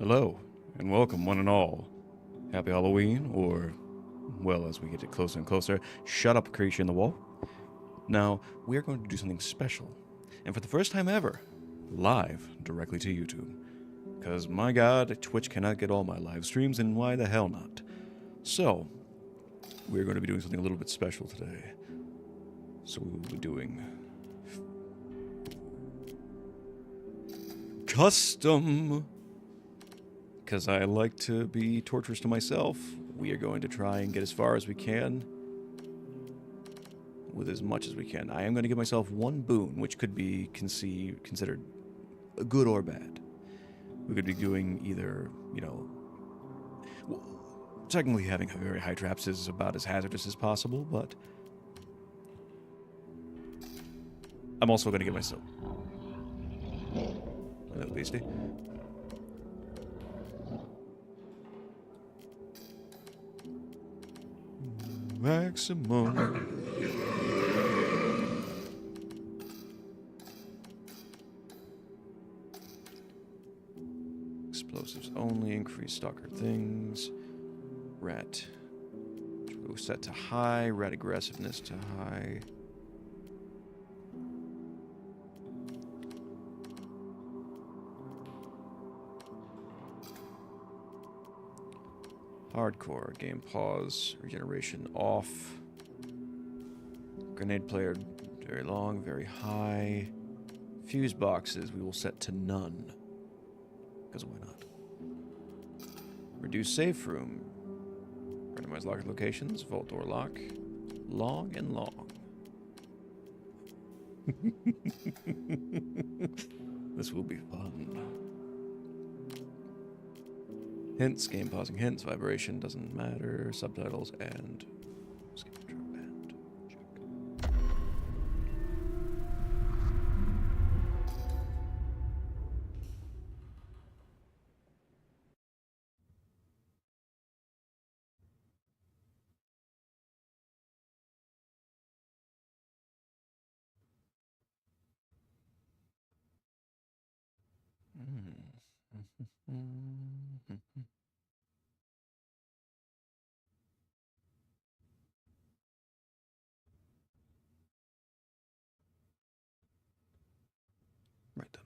Hello, and welcome, one and all. Happy Halloween, or, well, as we get it closer and closer, shut up, creature in the wall. Now, we are going to do something special, and for the first time ever, live directly to YouTube. Because, my god, Twitch cannot get all my live streams, and why the hell not? So, we're going to be doing something a little bit special today. So, we will be doing custom. Because I like to be torturous to myself, we are going to try and get as far as we can with as much as we can. I am going to give myself one boon, which could be considered good or bad. We could be doing either, technically having very high traps is about as hazardous as possible, but I'm also going to give myself a little beastie. Maximum. Explosives only, increase stalker things. Rat. We'll set to high, rat aggressiveness to high. Hardcore, game pause, regeneration off. Grenade player, very long, very high. Fuse boxes, we will set to none. Because why not? Reduce safe room. Randomize locked locations, vault door lock. Long and long. This will be fun. Hints, game pausing hints, vibration, doesn't matter, subtitles, and skip intro and check. Right then.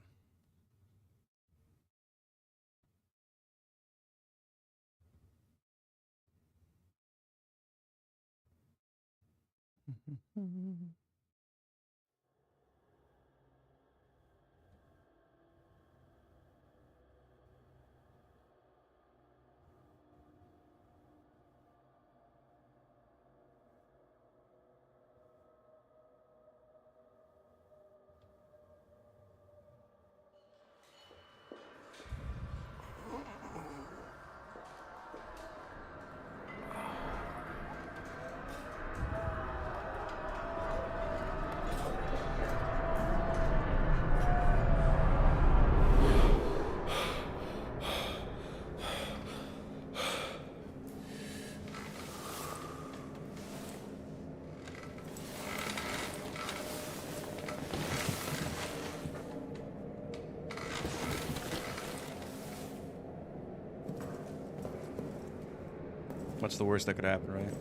What's the worst that could happen, right?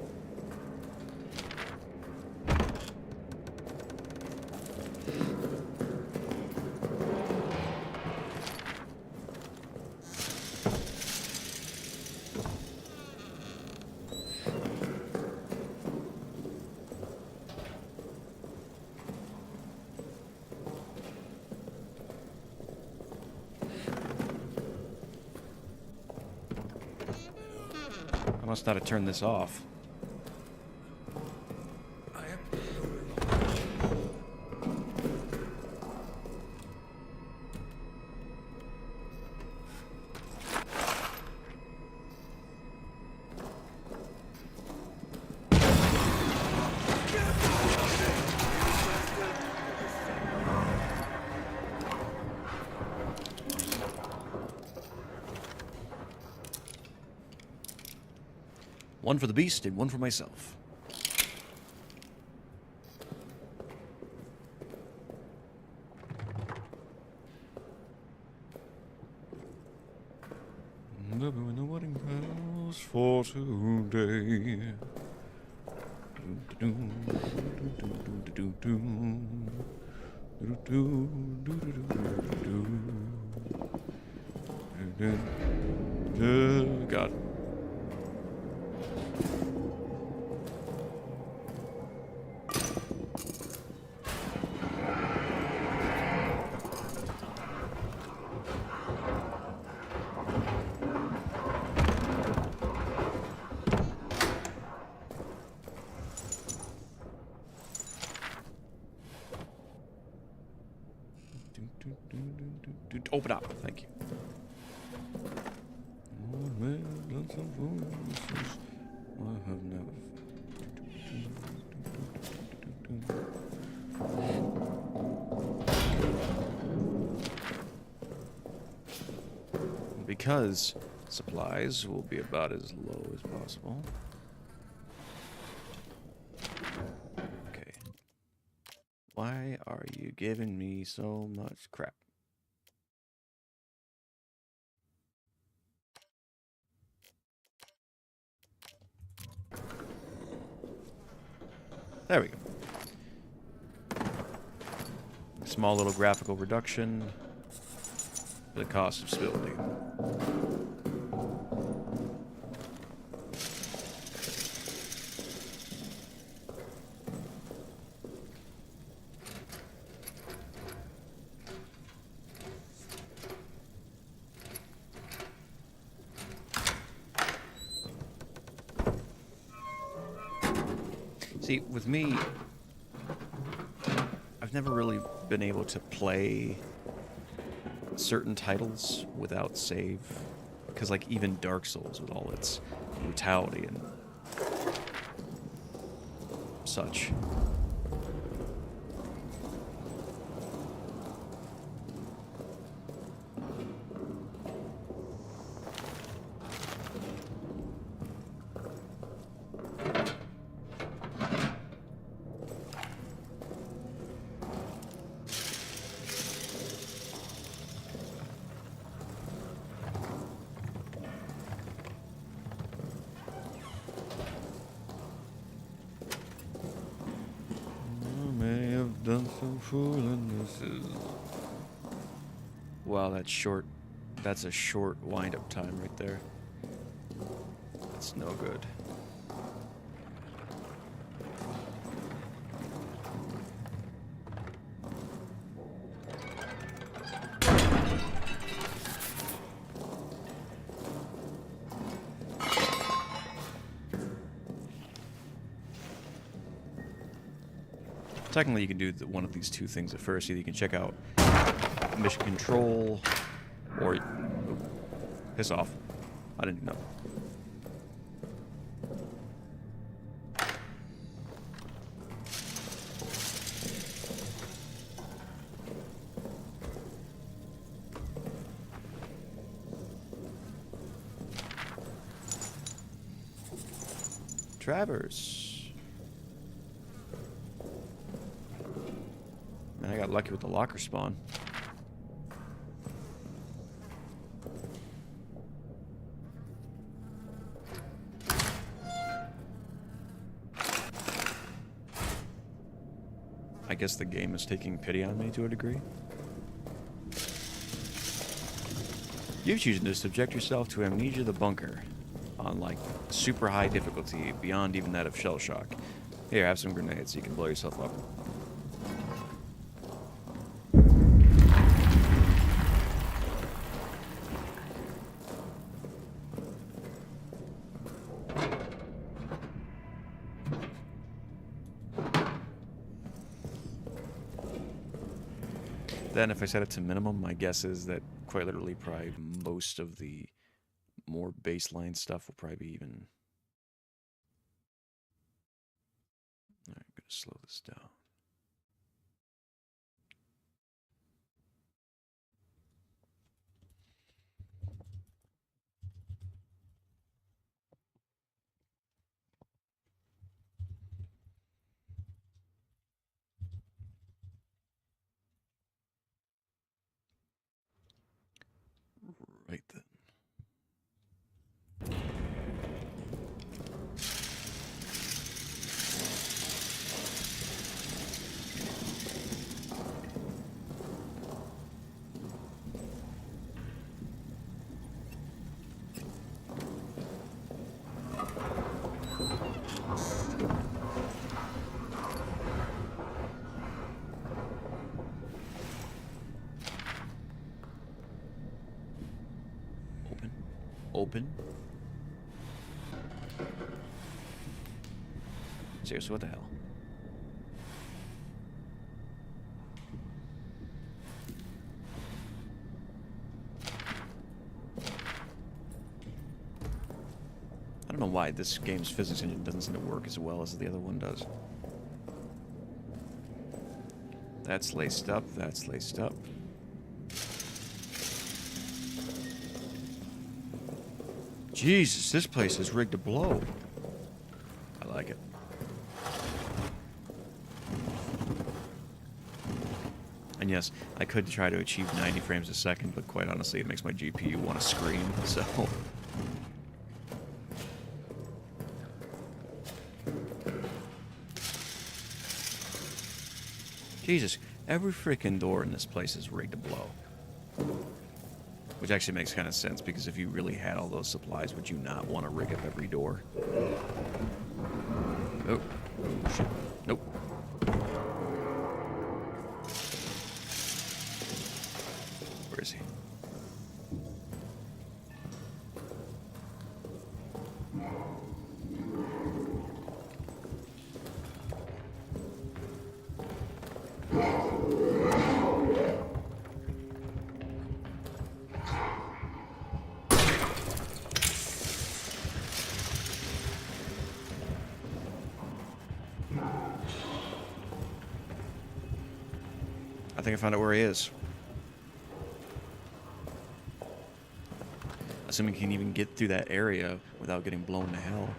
I must not have turned this off. One for the beast and one for myself. Living the wedding bells for today. God. Open up. Thank you. I have never. Because supplies will be about as low as possible. Okay. Why are you giving me so much crap? There we go. Small little graphical reduction for the cost of stability. See, with me, I've never really been able to play certain titles without save. Because, like, even Dark Souls, with all its brutality and such. Done some fooling. This is. Wow, that's short. That's a short wind-up time right there. That's no good. Technically, you can do one of these two things at first. Either you can check out mission control, or piss off. I didn't know. Travers. Man, I got lucky with the locker spawn. I guess the game is taking pity on me to a degree. You've chosen to subject yourself to Amnesia the Bunker on, like, super high difficulty, beyond even that of shell shock. Here, have some grenades so you can blow yourself up. Then if I set it to minimum, my guess is that quite literally probably most of the more baseline stuff will probably be even... Alright, I'm going to slow this down. Right then. open. Seriously, what the hell? I don't know why this game's physics engine doesn't seem to work as well as the other one does. That's laced up, that's laced up. Jesus, this place is rigged to blow. I like it. And yes, I could try to achieve 90 frames a second, but quite honestly, it makes my GPU want to scream, so... Jesus, every freaking door in this place is rigged to blow. Which actually makes kind of sense, because if you really had all those supplies, would you not want to rig up every door? Oh, shit. Nope. Where is he? I think I found out where he is. Assuming he can even get through that area without getting blown to hell.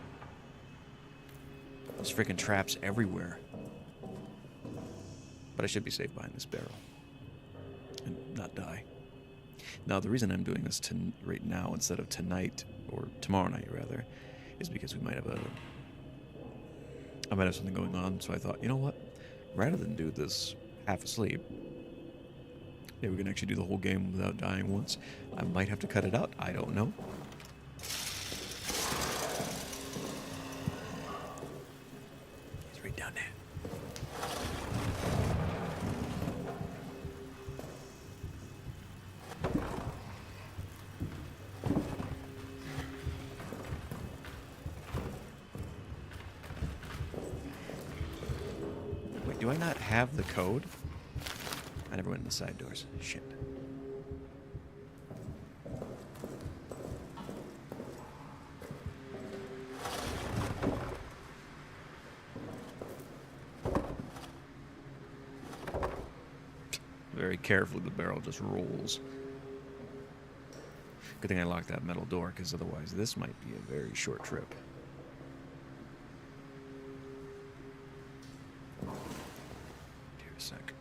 There's freaking traps everywhere. But I should be safe behind this barrel. And not die. Now, the reason I'm doing this right now instead of tonight, or tomorrow night rather, is because we might have I might have something going on, so I thought, you know what? Rather than do this half asleep, maybe we can actually do the whole game without dying once. I might have to cut it out. I don't know. He's right down there. Wait, do I not have the code? I never went in the side doors. Shit. Very carefully, the barrel just rolls. Good thing I locked that metal door, because otherwise this might be a very short trip. Here a sec.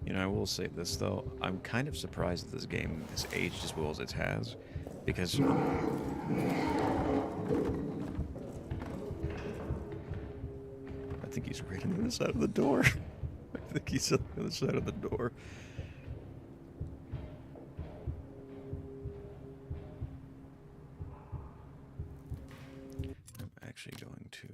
You know, I will say this, though. I'm kind of surprised that this game has aged as well as it has, because... I think he's right on the other side of the door. I think he's on the other side of the door. I'm actually going to...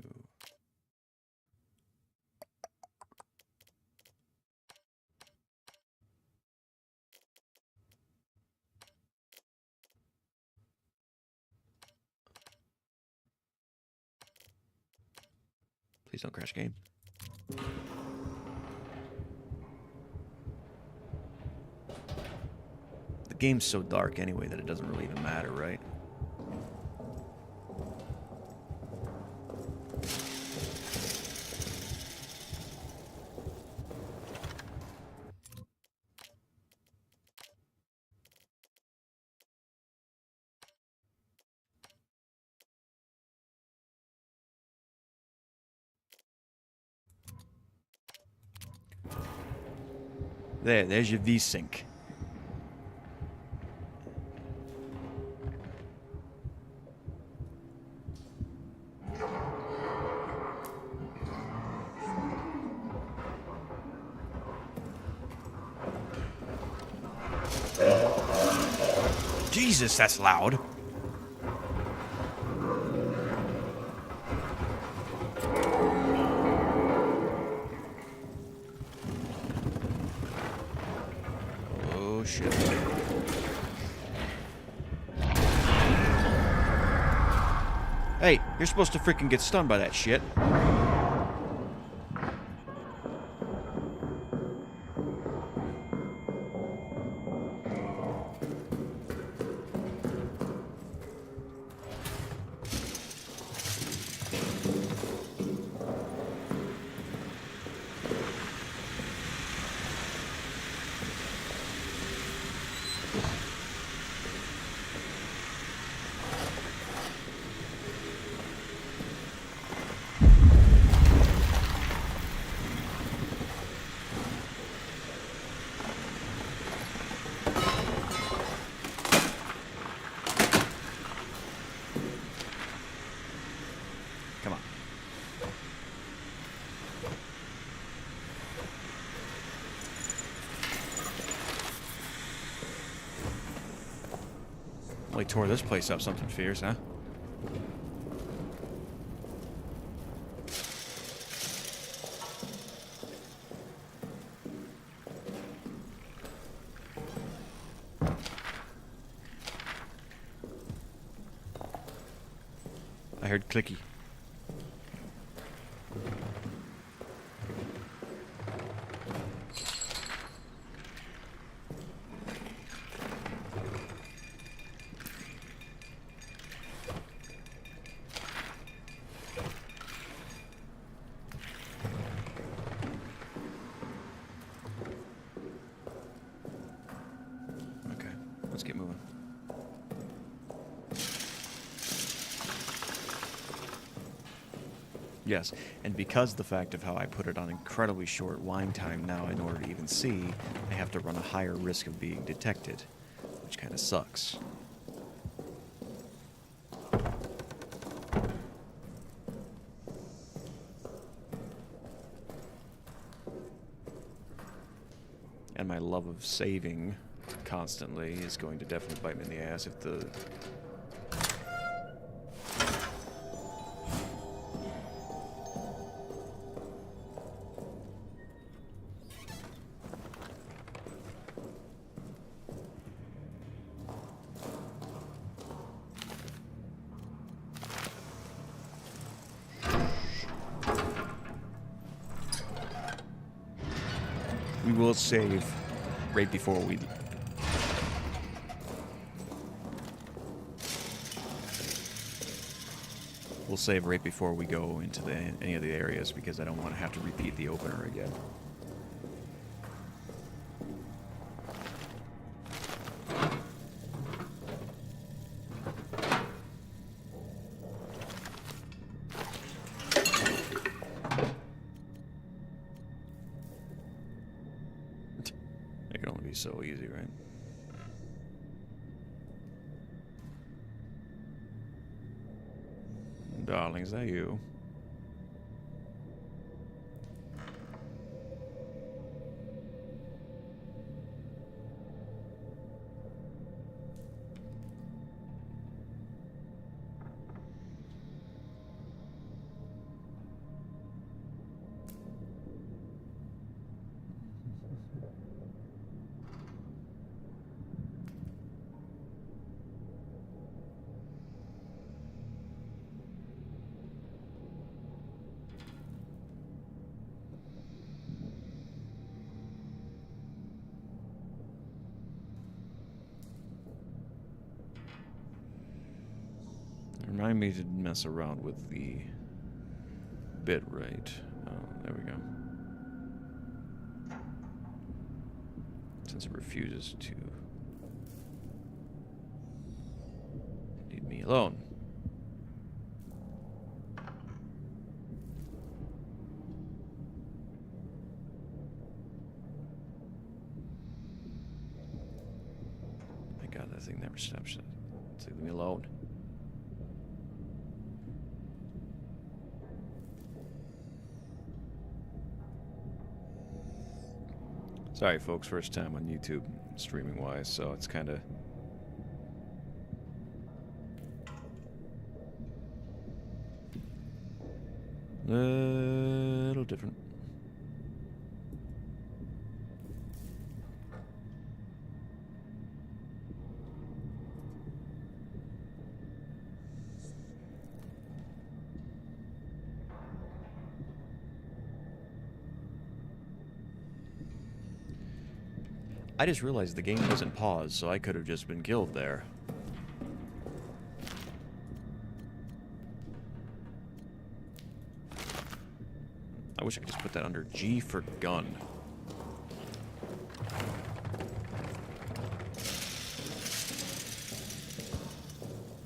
Please don't crash game. The game's so dark anyway that it doesn't really even matter, right? There's your V-Sync. Jesus, that's loud. Oh, shit. Hey, you're supposed to freaking get stunned by that shit. Come on. Really tore this place up something fierce, huh? I heard clicky. Okay, let's get moving. Yes, and because the fact of how I put it on incredibly short wind time now in order to even see, I have to run a higher risk of being detected, which kind of sucks. And my love of saving constantly is going to definitely bite me in the ass if the... We will save right before we... We'll save right before we go into any of the areas because I don't want to have to repeat the opener again. It can only be so easy, right? Darling, is that you? Remind me to mess around with the bit rate. Oh, there we go. Since it refuses to leave me alone. My God, that thing never stops. It's leaving me alone. Sorry, folks, first time on YouTube streaming-wise, so it's kind of Little different. I just realized the game doesn't pause, so I could have just been killed there. I wish I could just put that under G for gun.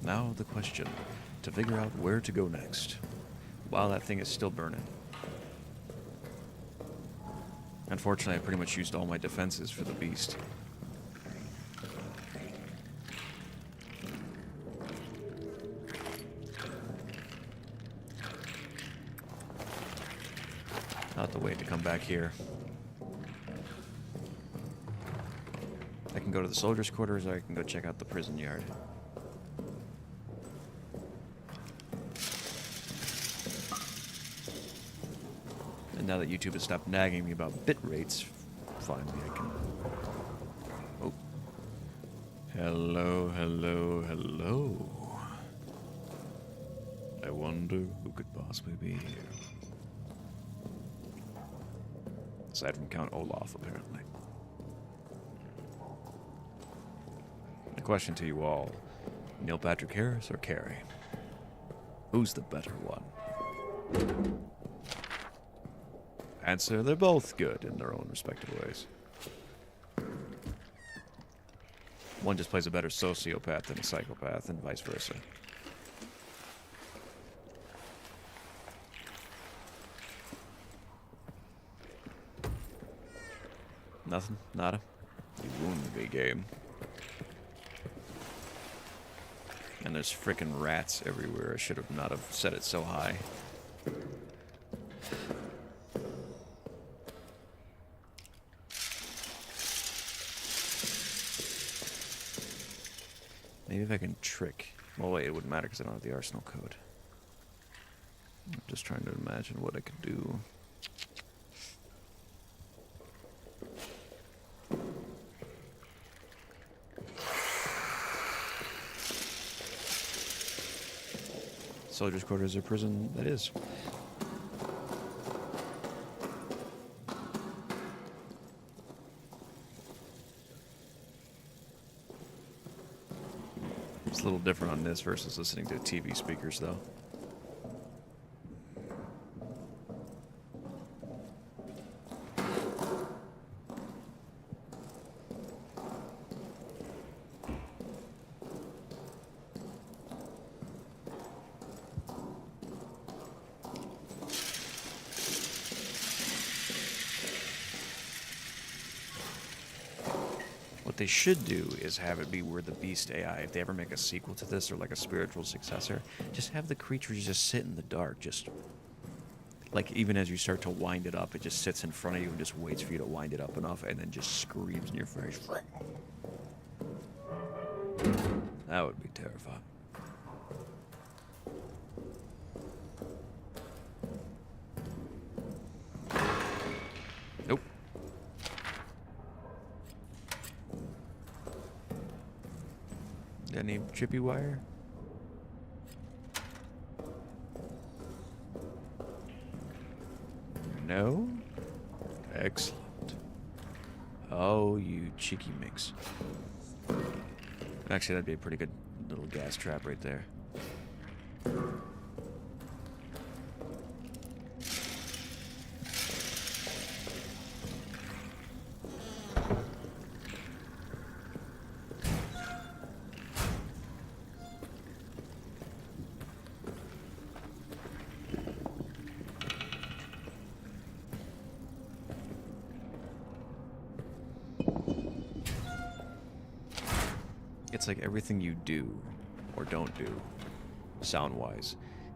Now the question, to figure out where to go next, while that thing is still burning. Unfortunately, I pretty much used all my defenses for the beast. I'll have to wait to come back here. I can go to the soldiers' quarters, or I can go check out the prison yard. And now that YouTube has stopped nagging me about bit rates, finally I can... Oh. Hello, hello, hello. I wonder who could possibly be here. Aside from Count Olaf, apparently. The question to you all, Neil Patrick Harris or Carrie? Who's the better one? Answer, they're both good in their own respective ways. One just plays a better sociopath than a psychopath, and vice versa. Nothing? Nada? You wounded me, game. And there's frickin' rats everywhere. I should have not have set it so high. Maybe if I can trick... Well, wait, it wouldn't matter because I don't have the arsenal code. I'm just trying to imagine what I could do. Soldiers' quarters or prison, that is. It's a little different on this versus listening to TV speakers, though. What they should do is have it be where the Beast AI, if they ever make a sequel to this or like a spiritual successor, just have the creatures just sit in the dark, just like even as you start to wind it up, it just sits in front of you and just waits for you to wind it up enough and then just screams in your face. That would be terrifying. Nope. Any chippy wire? No? Excellent. Oh, you cheeky minx. Actually, that'd be a pretty good little gas trap right there. It's like everything you do or don't do, sound-wise,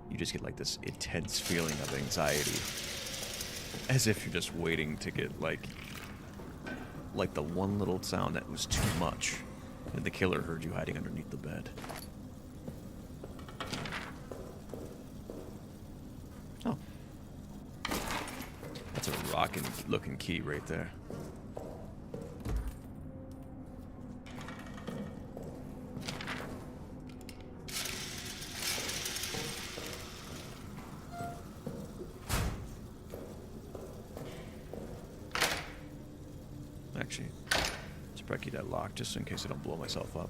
you just get like this intense feeling of anxiety. As if you're just waiting to get like the one little sound that was too much and the killer heard you hiding underneath the bed. Oh, looking key right there. Actually, let's probably keep that locked just in case I don't blow myself up.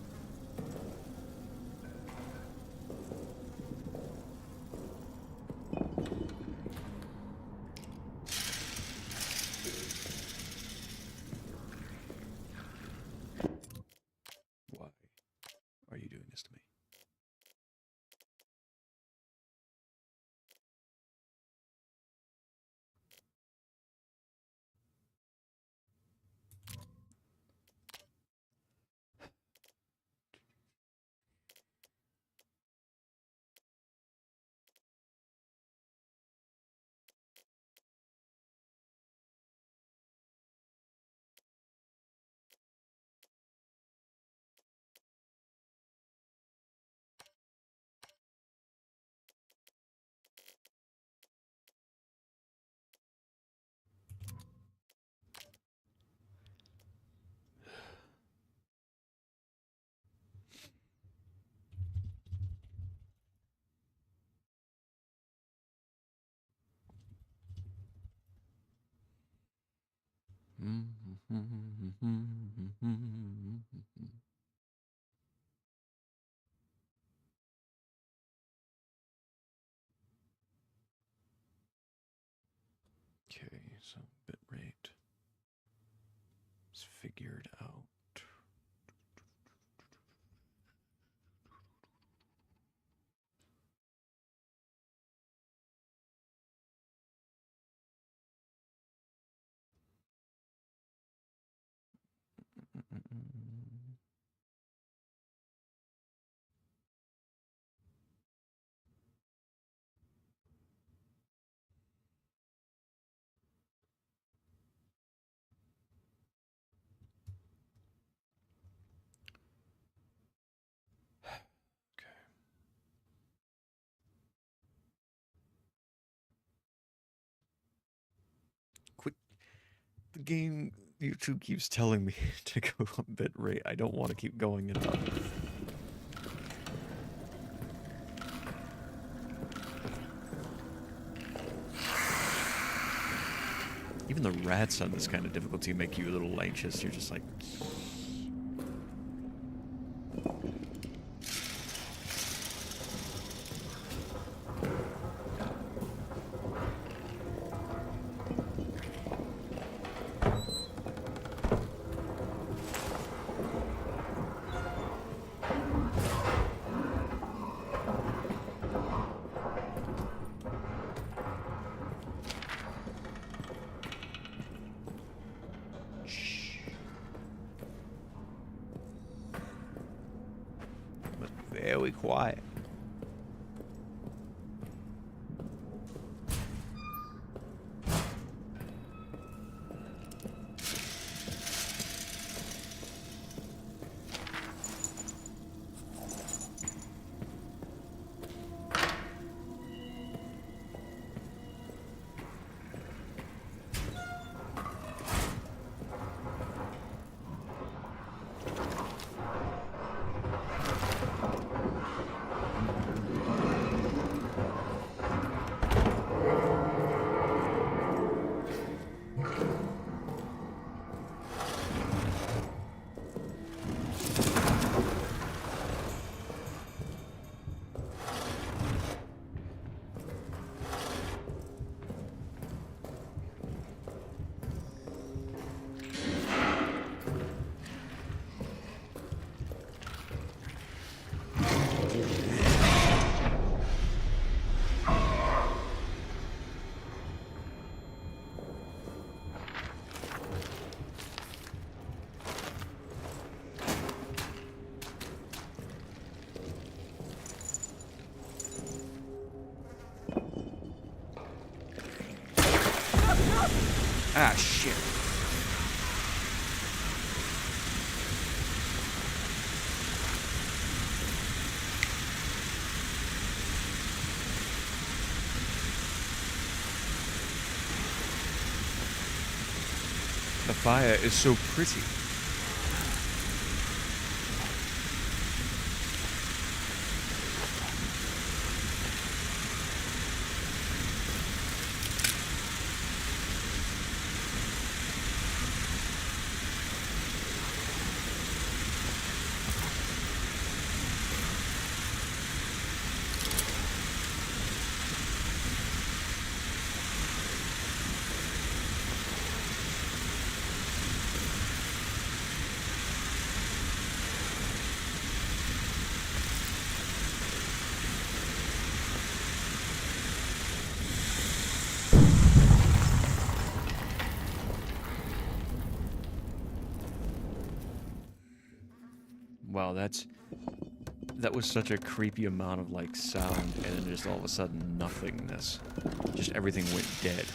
Why are you doing this to me? Okay, so bit rate is figured out. Quit. The game YouTube keeps telling me to go on bit rate. I don't want to keep going it up. Even the rats on this kind of difficulty make you a little anxious. You're just like... very quiet. Ah, shit. fire is so pretty. Wow, that was such a creepy amount of like sound, and then just all of a sudden nothingness. Just everything went dead.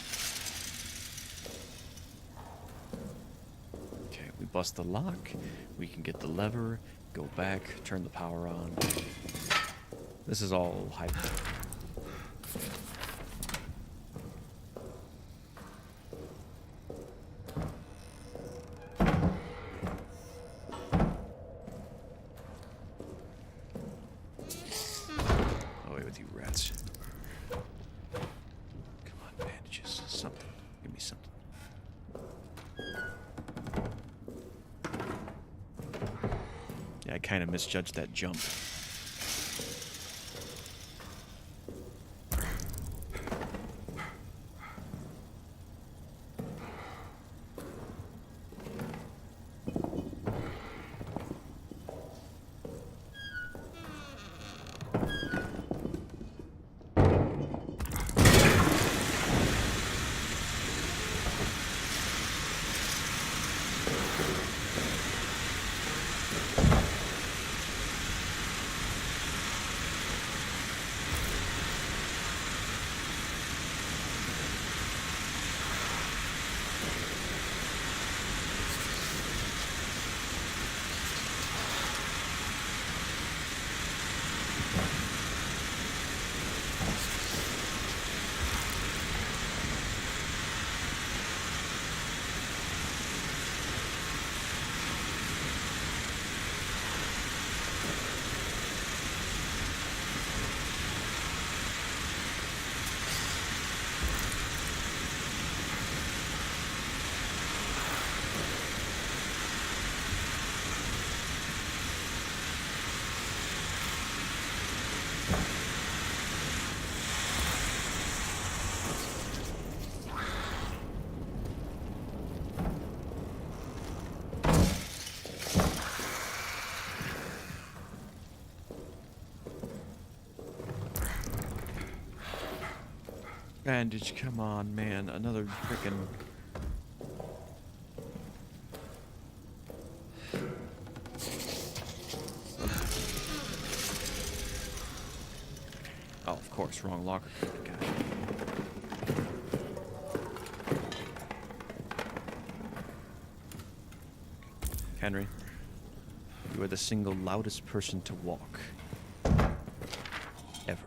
Okay, we bust the lock. We can get the lever, go back, turn the power on. This is all hype. I kind of misjudged that jump. Bandage, come on, man. Another frickin'... Oh, of course, wrong locker. God. Henry, you are the single loudest person to walk. Ever.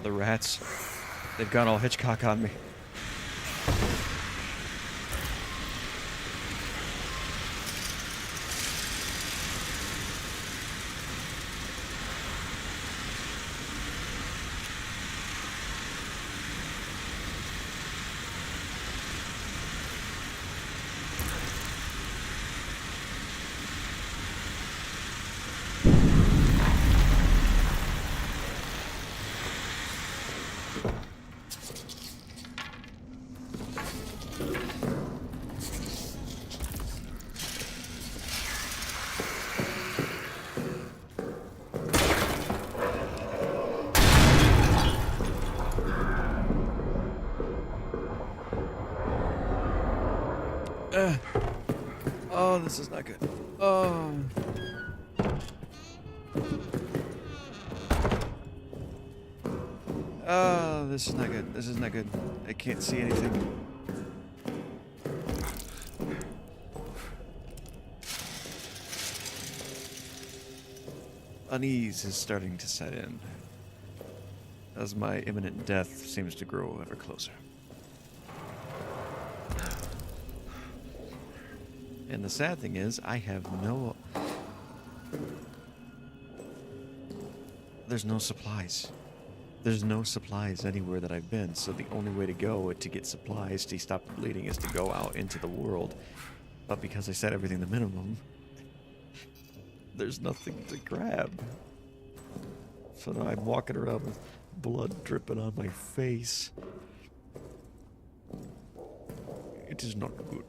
The rats. They've gone all Hitchcock on me. Oh, this is not good. Oh. Oh, this is not good. This is not good. I can't see anything. Unease is starting to set in as my imminent death seems to grow ever closer. And the sad thing is, I have no... There's no supplies. There's no supplies anywhere that I've been, so the only way to go to get supplies to stop the bleeding is to go out into the world. But because I set everything to minimum, there's nothing to grab. So now I'm walking around with blood dripping on my face. It is not good.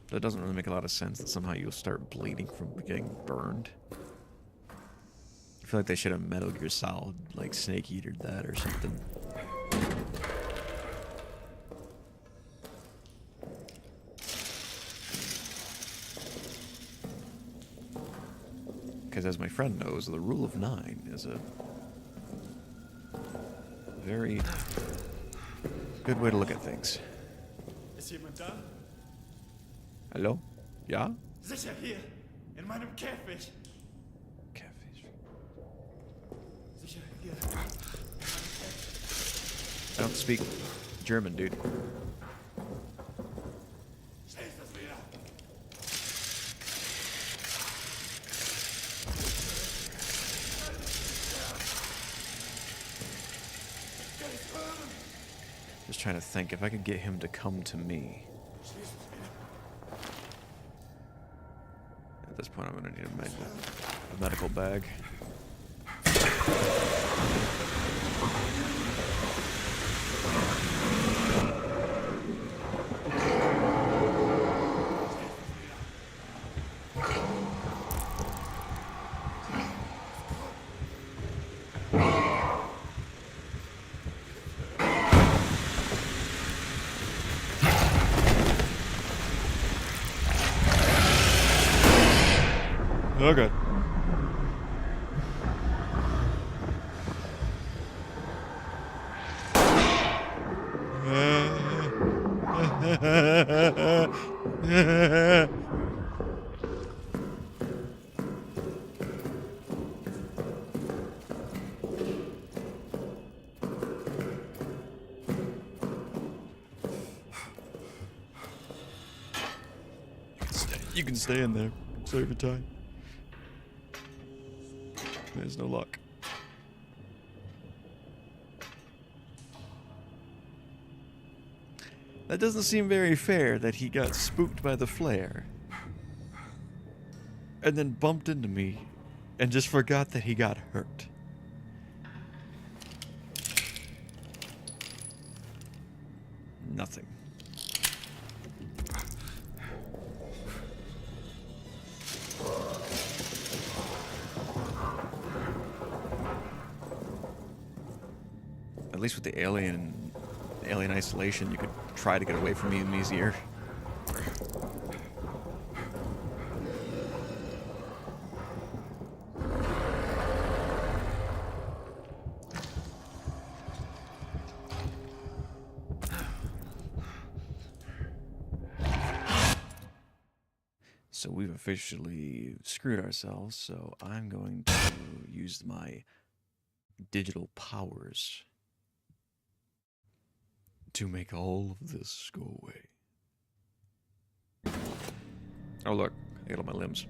That doesn't really make a lot of sense that somehow you'll start bleeding from getting burned. I feel like they should have Metal Gear Solid, like Snake Eatered that or something. Because as my friend knows, the rule of 9 is a very good way to look at things. Ist jemand da? Hello? Ja? Sicher hier, in meinem Käfig. Käfig. Sicher hier. I don't speak German, dude. Schnell ist das wieder. Just trying to think if I could get him to come to me. At this point, I'm going to need a medical bag. Oh god. You can stay in there. Save your time. There's no luck. That doesn't seem very fair that he got spooked by the flare and then bumped into me and just forgot that he got hurt. Nothing. At least with the alien isolation, you could try to get away from me easier. So we've officially screwed ourselves, so I'm going to use my digital powers to make all of this go away. Oh look, I got all my limbs.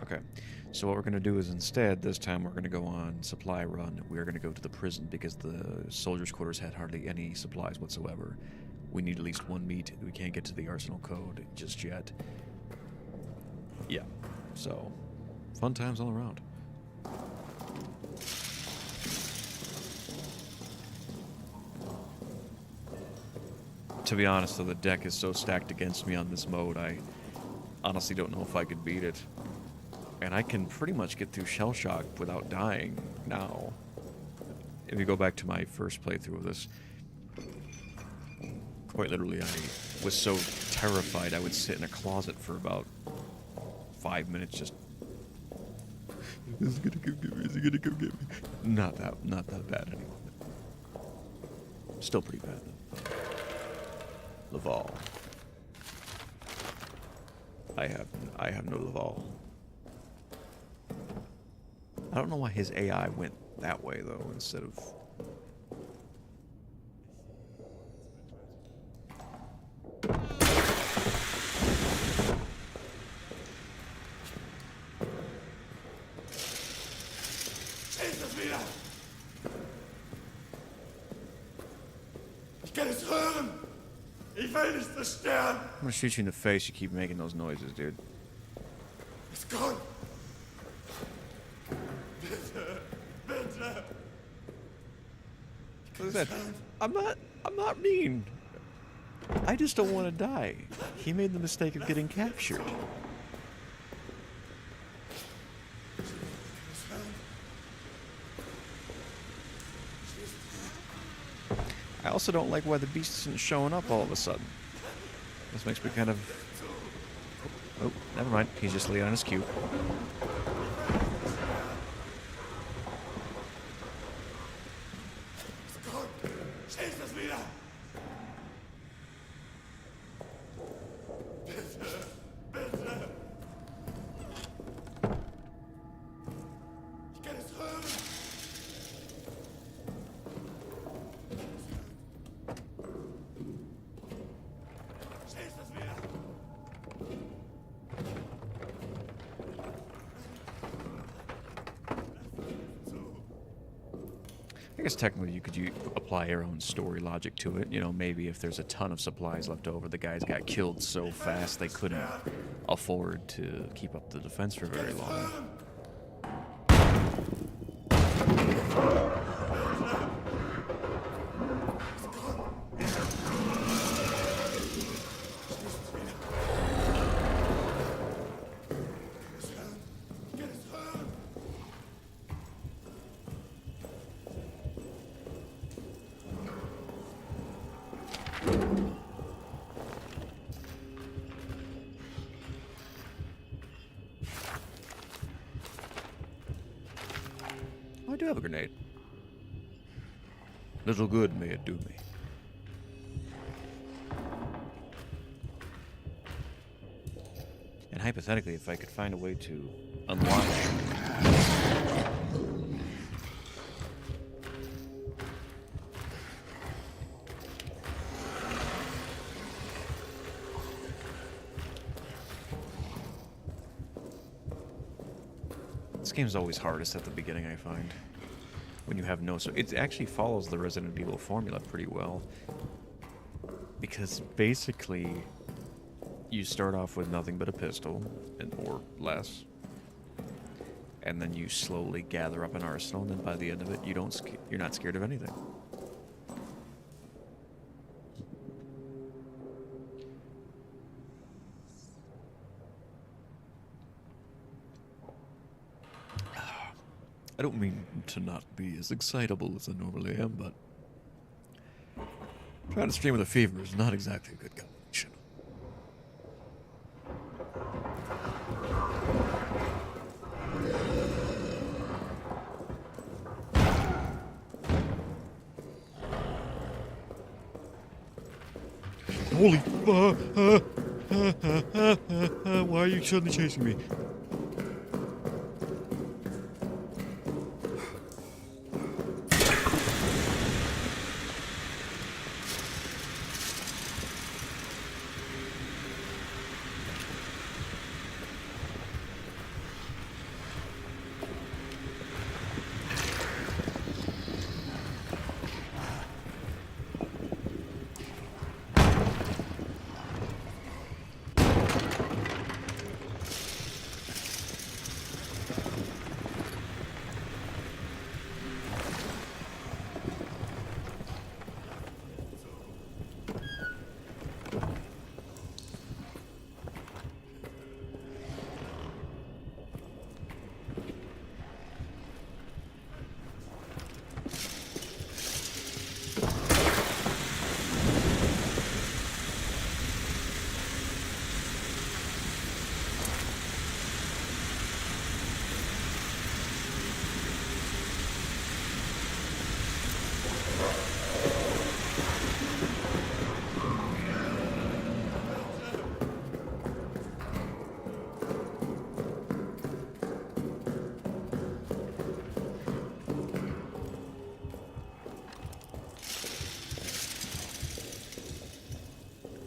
Okay, so what we're going to do is instead, this time we're going to go on supply run. We're going to go to the prison because the soldiers' quarters had hardly any supplies whatsoever. We need at least one meat. We can't get to the arsenal code just yet. Yeah, so fun times all around. To be honest, though, the deck is so stacked against me on this mode, honestly don't know if I could beat it. And I can pretty much get through Shell Shock without dying now. If you go back to my first playthrough of this, quite literally I was so terrified I would sit in a closet for about 5 minutes just... Is it gonna come get me? Is it gonna come get me? Not that bad anymore. Still pretty bad though. Laval. I have no Laval. I don't know why his AI went that way though instead of... Ist es wieder! Ich kann es hören! Ich will nicht zerstören! I'm gonna shoot you in the face, you keep making those noises, dude. Es kommt! Bitte! Bitte! What is that? I'm not mean. I just don't want to die. He made the mistake of getting captured. I also don't like why the beast isn't showing up all of a sudden. This makes me kind of... Oh, never mind. He's just laying on his cube. Schießt es wieder! Bitte! Bitte! Ich kann es hören! Schießt es wieder! I guess technically you could apply your own story logic to it. You know, maybe if there's a ton of supplies left over, the guys got killed so fast they couldn't afford to keep up the defense for very long. I do have a grenade. Little good may it do me. And hypothetically, if I could find a way to unlock... This game's always hardest at the beginning, I find. When you have no... So it actually follows the Resident Evil formula pretty well. Because basically, you start off with nothing but a pistol, or less. And then you slowly gather up an arsenal, and then by the end of it, you're not scared of anything. I don't mean to not be as excitable as I normally am, but trying to stream with a fever is not exactly a good combination. Holy... why are you suddenly chasing me?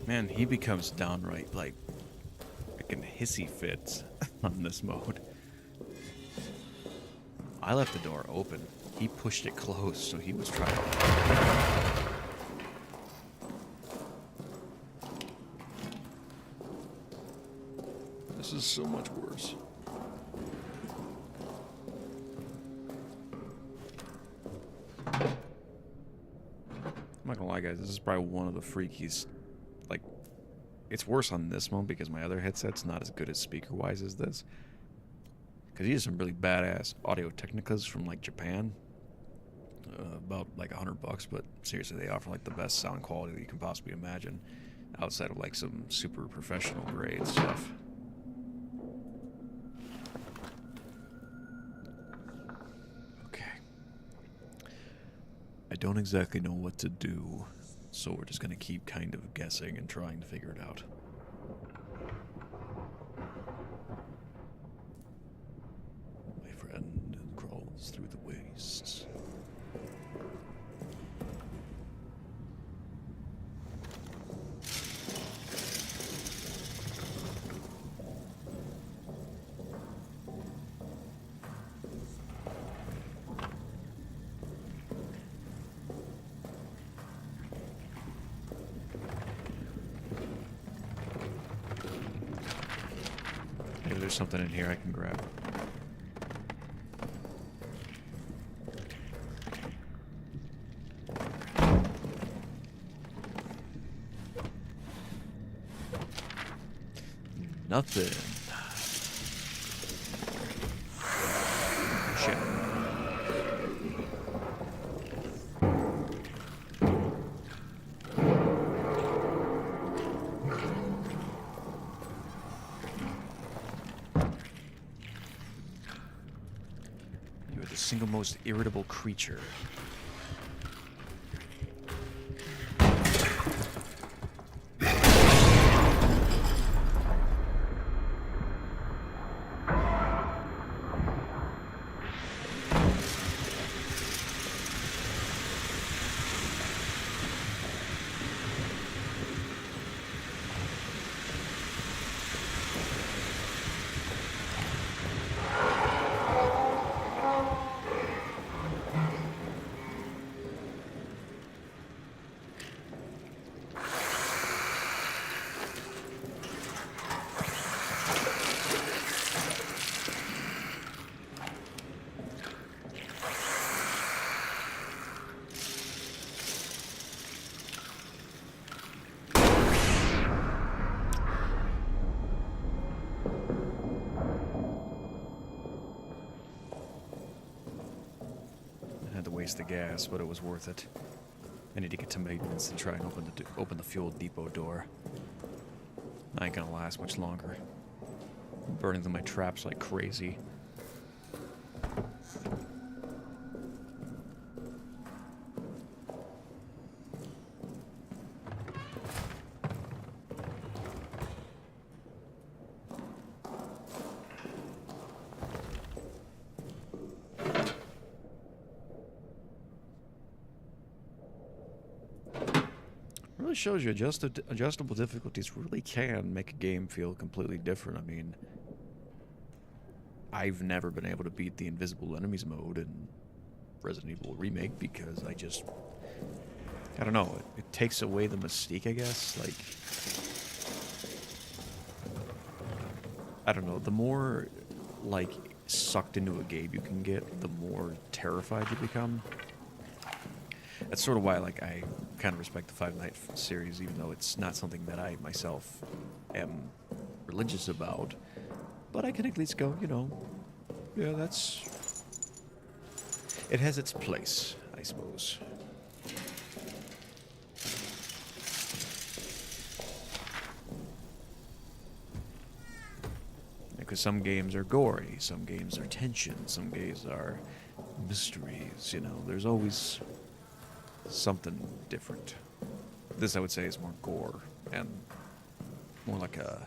Man, he becomes downright, like, freaking hissy fits on this mode. I left the door open. He pushed it closed, so he was trying to... This is so much worse. I'm not gonna lie, guys, this is probably one of the freakiest, like, it's worse on this one because my other headset's not as good as speaker-wise as this. Because he has some really badass Audio-Technicas from, like, Japan. About, like, $100, but seriously, they offer, like, the best sound quality that you can possibly imagine outside of, like, some super professional grade stuff. I don't exactly know what to do, so we're just gonna keep kind of guessing and trying to figure it out. My friend crawls through the wastes. Maybe there's something in here I can grab. Nothing. Shit. You are the single most irritable creature. The gas, but it was worth it. I need to get to maintenance and try and open the fuel depot door. I ain't gonna last much longer. I'm burning through my traps like crazy. Really shows you adjustable difficulties really can make a game feel completely different. I mean, I've never been able to beat the invisible enemies mode in Resident Evil Remake because I don't know, it takes away the mystique, I guess. Like, I don't know, the more, like, sucked into a game you can get, the more terrified you become. That's sort of why, like, I kind of respect the Five Nights series, even though it's not something that I myself am religious about. But I can at least go, you know, yeah, it has its place, I suppose. Because some games are gory, some games are tension, some games are mysteries, you know, there's always something different. This, I would say, is more gore and more like a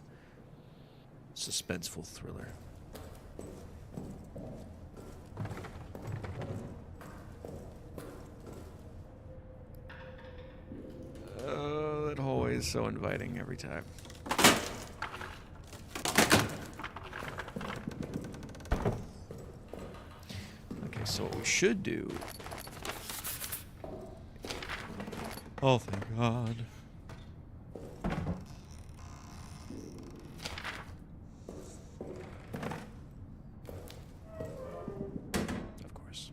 suspenseful thriller. That hallway is so inviting every time. Okay, so what we should do... Oh, thank God. Of course.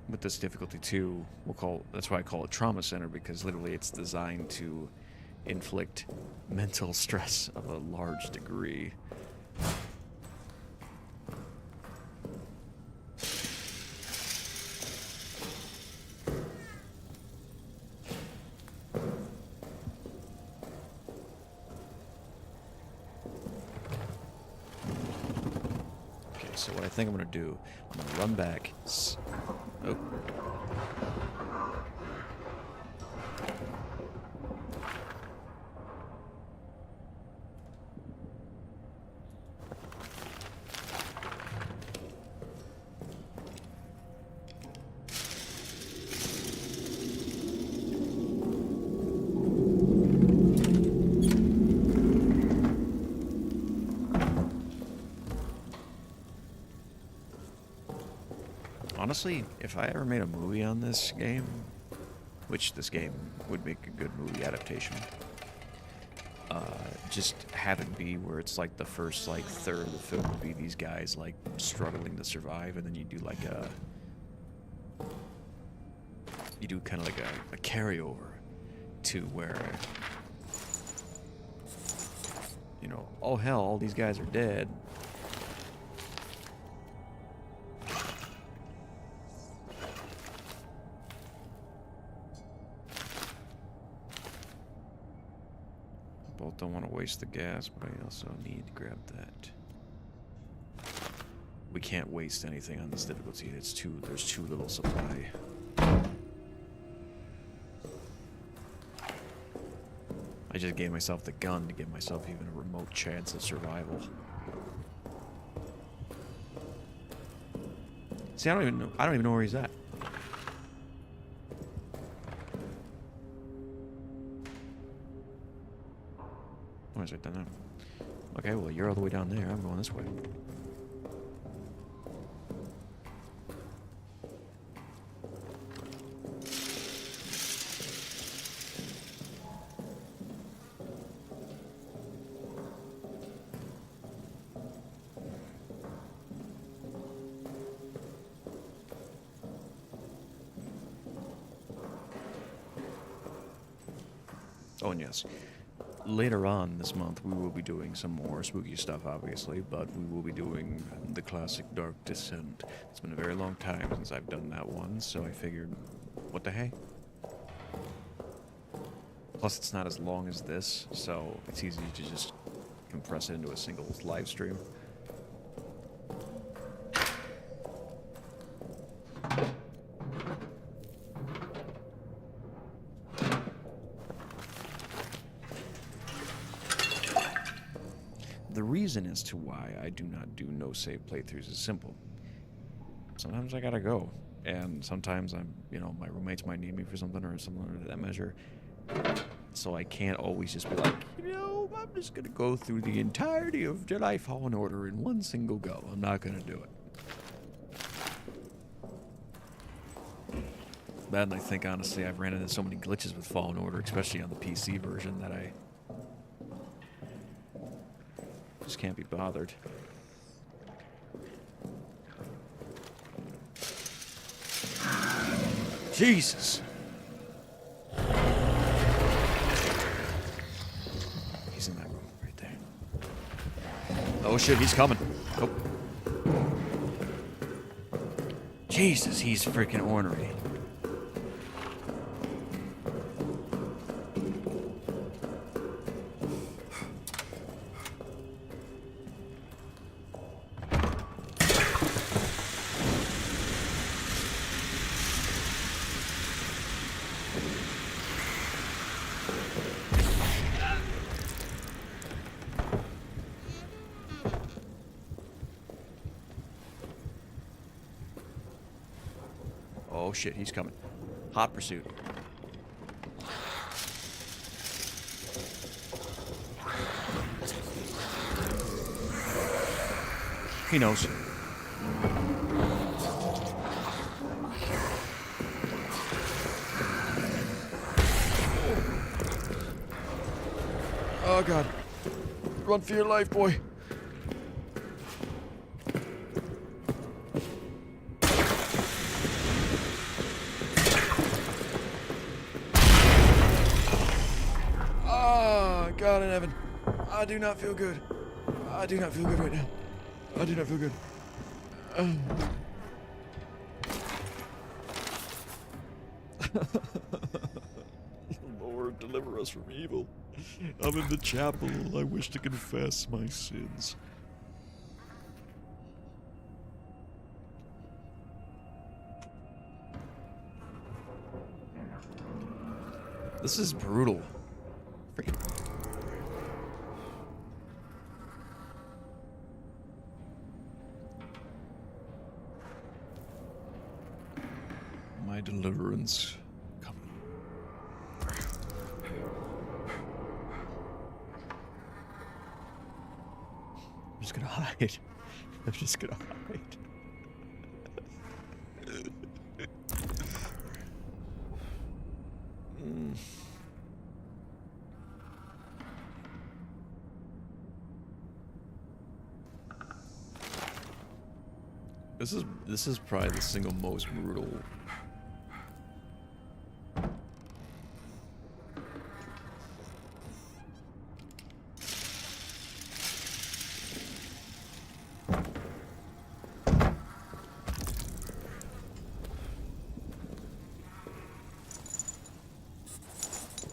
With this difficulty too, that's why I call it Trauma Center, because literally it's designed to inflict mental stress of a large degree. Okay, so what I think I'm gonna do, I'm gonna run back. Oh. Honestly, if I ever made a movie on this game, which this game would make a good movie adaptation, just have it be where it's like the first like third of the film would be these guys like struggling to survive, and then you do like kind of like a carryover to where, you know, oh hell, all these guys are dead. Both don't want to waste the gas, but I also need to grab that. We can't waste anything on this difficulty. There's too little supply. I just gave myself the gun to give myself even a remote chance of survival. See, I don't even know where he's at. Oh, he's right down there. Okay, well, you're all the way down there. I'm going this way. Oh, and yes. Later on this month, we will be doing some more spooky stuff, obviously, but we will be doing the classic Dark Descent. It's been a very long time since I've done that one, so I figured, what the hey? Plus, it's not as long as this, so it's easy to just compress it into a single live stream. The reason as to why I do not do no save playthroughs is simple. Sometimes I gotta go, and sometimes my roommates might need me for something or something of that measure. So I can't always just be like, I'm just gonna go through the entirety of Jedi Fallen Order in one single go. I'm not gonna do it. That, and I think honestly I've ran into so many glitches with Fallen Order, especially on the PC version, that I just can't be bothered. Jesus! He's in that room right there. Oh shit, he's coming. Oh. Jesus, he's freaking ornery. Oh shit, he's coming. Hot pursuit. He knows. Oh god. Run for your life, boy. Oh, God in heaven. I do not feel good. I do not feel good right now. I do not feel good. Lord, deliver us from evil. I'm in the chapel. I wish to confess my sins. This is brutal. Freaking. My deliverance coming. I'm just gonna hide. I'm just gonna hide. This is probably the single most brutal.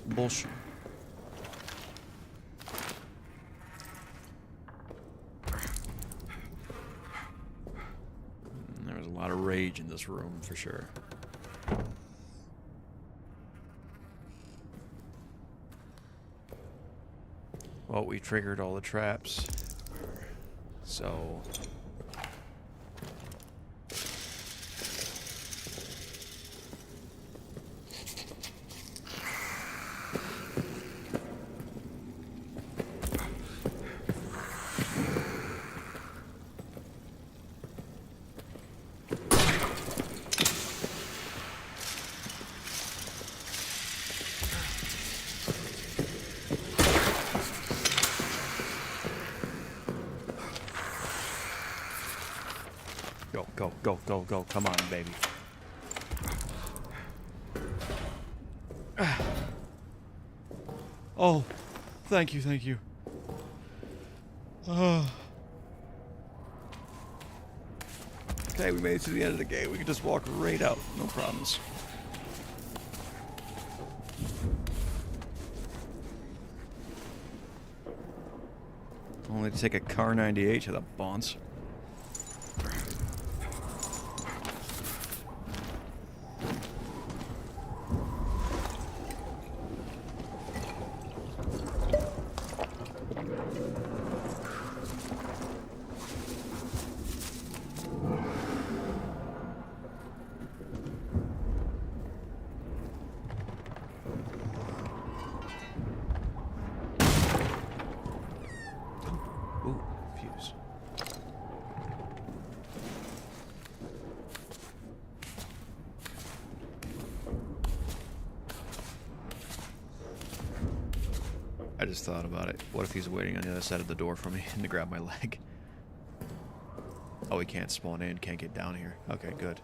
Bullshit. There was a lot of rage in this room for sure. Well, we triggered all the traps, so go. Come on, baby. Oh, thank you. Okay, we made it to the end of the game. We can just walk right out. No problems. Only to take a car 98 to the bonds. Ooh, fuse. I just thought about it. What if he's waiting on the other side of the door for me to grab my leg? Oh, he can't spawn in, can't get down here. Okay, good.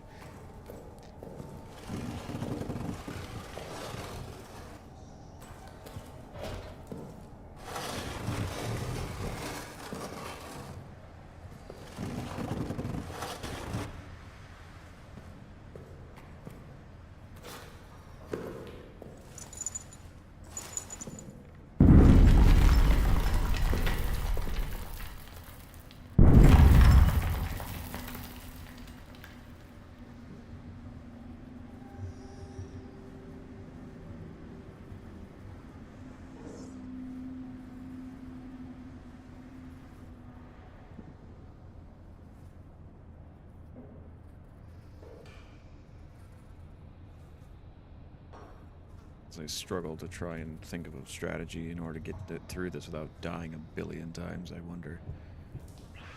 As I struggle to try and think of a strategy in order to get through this without dying a billion times, I wonder.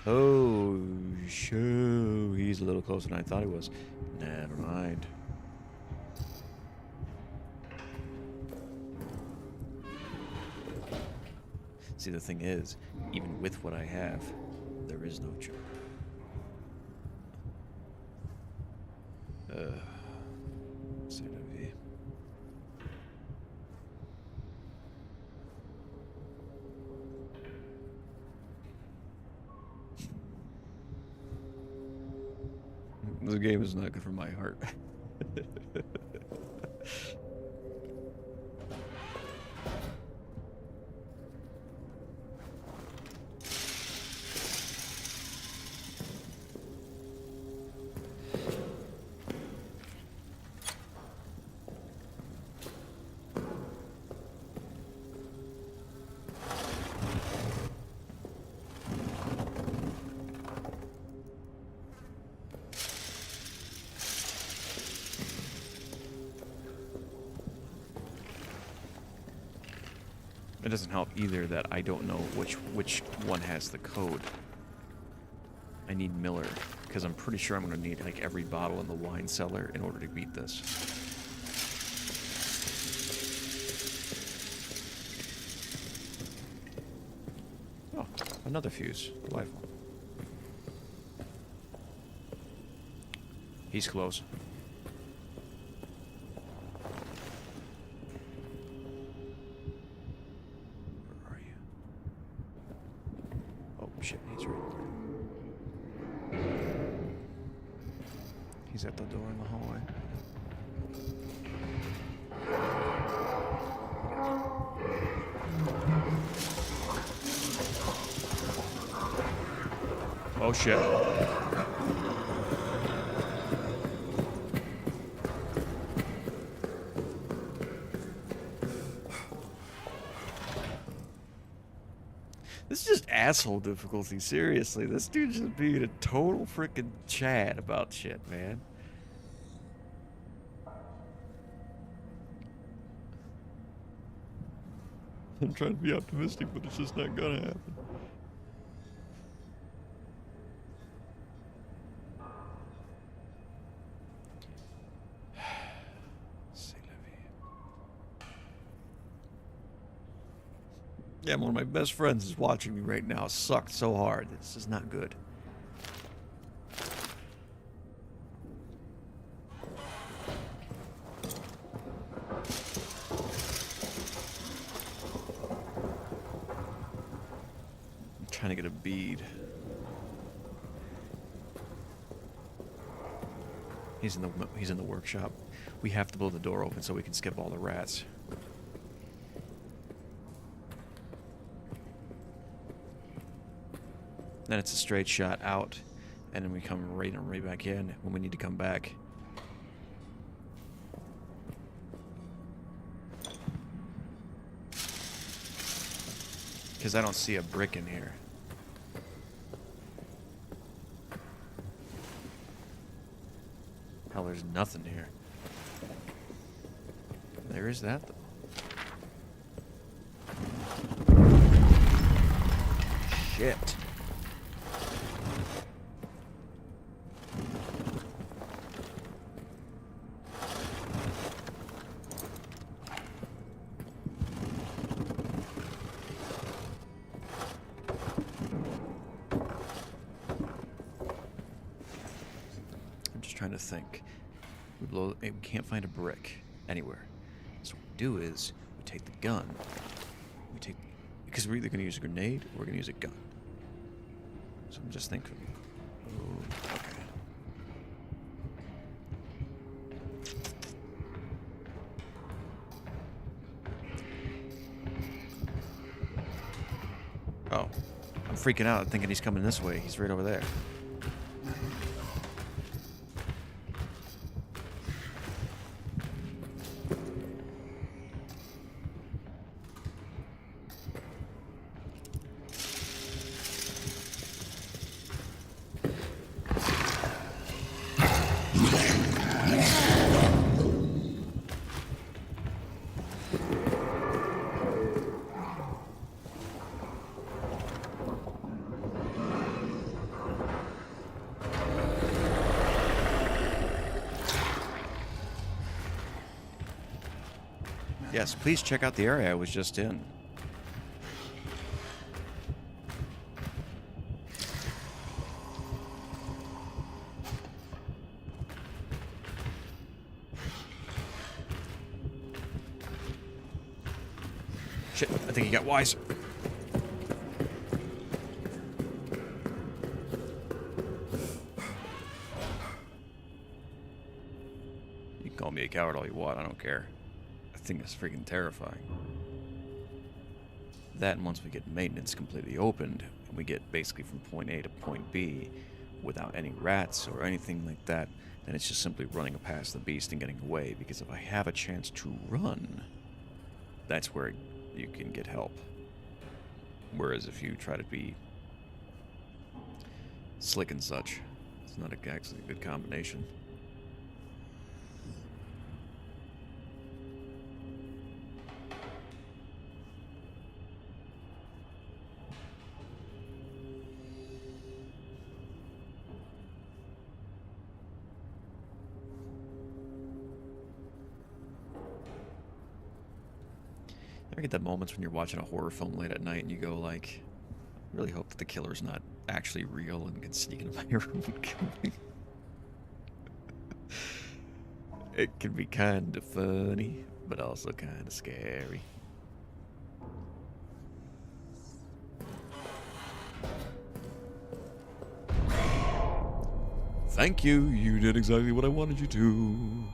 Oh, shoo. He's a little closer than I thought he was. Never mind. See, the thing is, even with what I have, there is no jump. C'est la vie. This game is not good for my heart. It doesn't help either that I don't know which one has the code. I need Miller, because I'm pretty sure I'm going to need like every bottle in the wine cellar in order to beat this. Oh, another fuse. Delightful. He's close. Shit, he's right there. He's at the door in the hallway. Oh shit. This is just asshole difficulty, seriously. This dude's just being a total freaking Chad about shit, man. I'm trying to be optimistic, but it's just not gonna happen. Yeah, one of my best friends is watching me right now. Sucked so hard. This is not good. I'm trying to get a bead. He's in the workshop. We have to blow the door open so we can skip all the rats. Then it's a straight shot out, and then we come right back in when we need to come back. Because I don't see a brick in here. Hell, there's nothing here. There is that, though. Shit. Trying to think. We can't find a brick anywhere. So what we do is we take the gun. Because we're either going to use a grenade or we're going to use a gun. So I'm just thinking. Oh, okay. Oh, I'm freaking out thinking he's coming this way. He's right over there. Yes, please check out the area I was just in. Shit, I think he got wise. You can call me a coward all you want, I don't care. I think it's freaking terrifying. That, and once we get maintenance completely opened, and we get basically from point A to point B without any rats or anything like that, then it's just simply running past the beast and getting away, because if I have a chance to run, that's where you can get help. Whereas if you try to be slick and such, it's not actually a good combination. Ever get that moments when you're watching a horror film late at night and you go like, I really hope that the killer's not actually real and can sneak into my room and kill me. It can be kind of funny, but also kind of scary. Thank you, you did exactly what I wanted you to.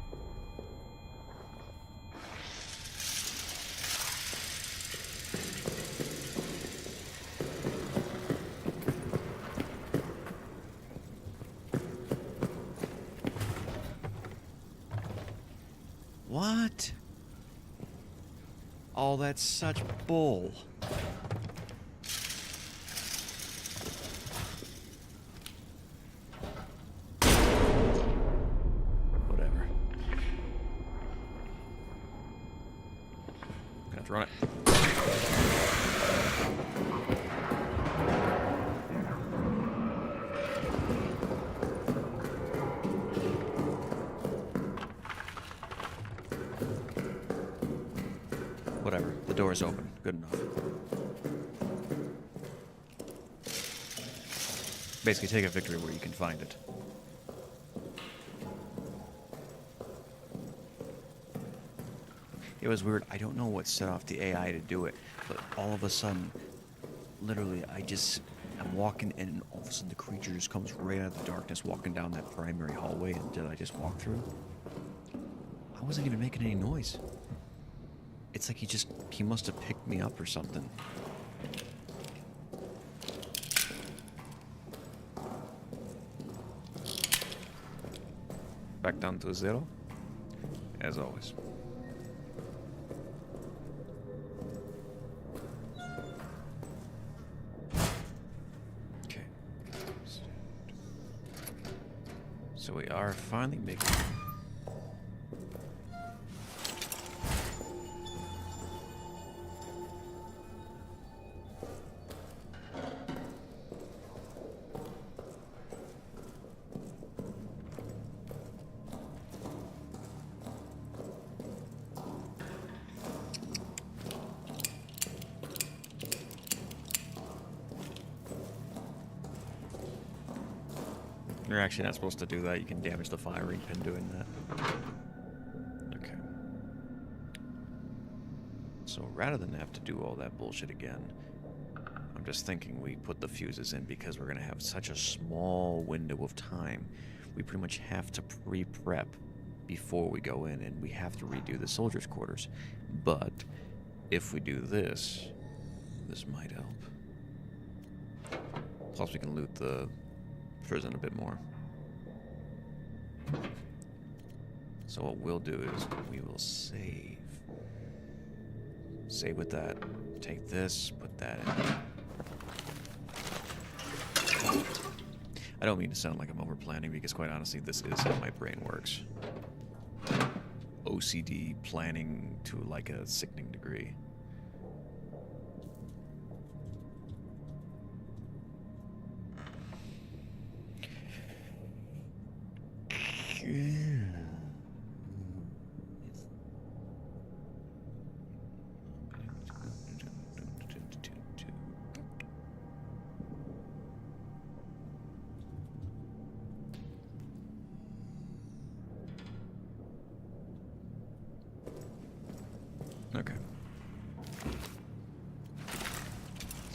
What? Oh, that's such bull. Whatever. Gonna have to run it. Whatever. The door is open. Good enough. Basically, take a victory where you can find it. It was weird. I don't know what set off the AI to do it, but all of a sudden, literally, I'm walking and all of a sudden the creature just comes right out of the darkness walking down that primary hallway. And did I just walk through? I wasn't even making any noise. It's like he must have picked me up or something. Back down to 0, as always. Okay. So we are finally making... You're actually not supposed to do that. You can damage the firing pin doing that. Okay. So rather than have to do all that bullshit again, I'm just thinking we put the fuses in because we're going to have such a small window of time. We pretty much have to pre-prep before we go in, and we have to redo the soldiers' quarters. But if we do this, this might help. Plus we can loot the prison a bit more. So what we'll do is we will save. Save with that. Take this, put that in. I don't mean to sound like I'm over planning because quite honestly this is how my brain works. OCD planning to like a sickening degree.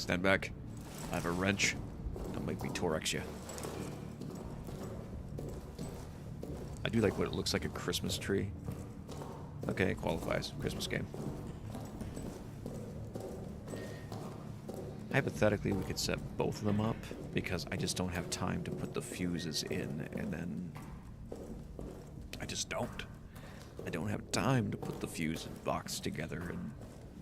Stand back. I have a wrench. Don't make me Torex you. I do like what it looks like a Christmas tree. Okay, it qualifies. Christmas game. Hypothetically, we could set both of them up, because I just don't have time to put the fuses in, and then... I just don't. I don't have time to put the fuse box together and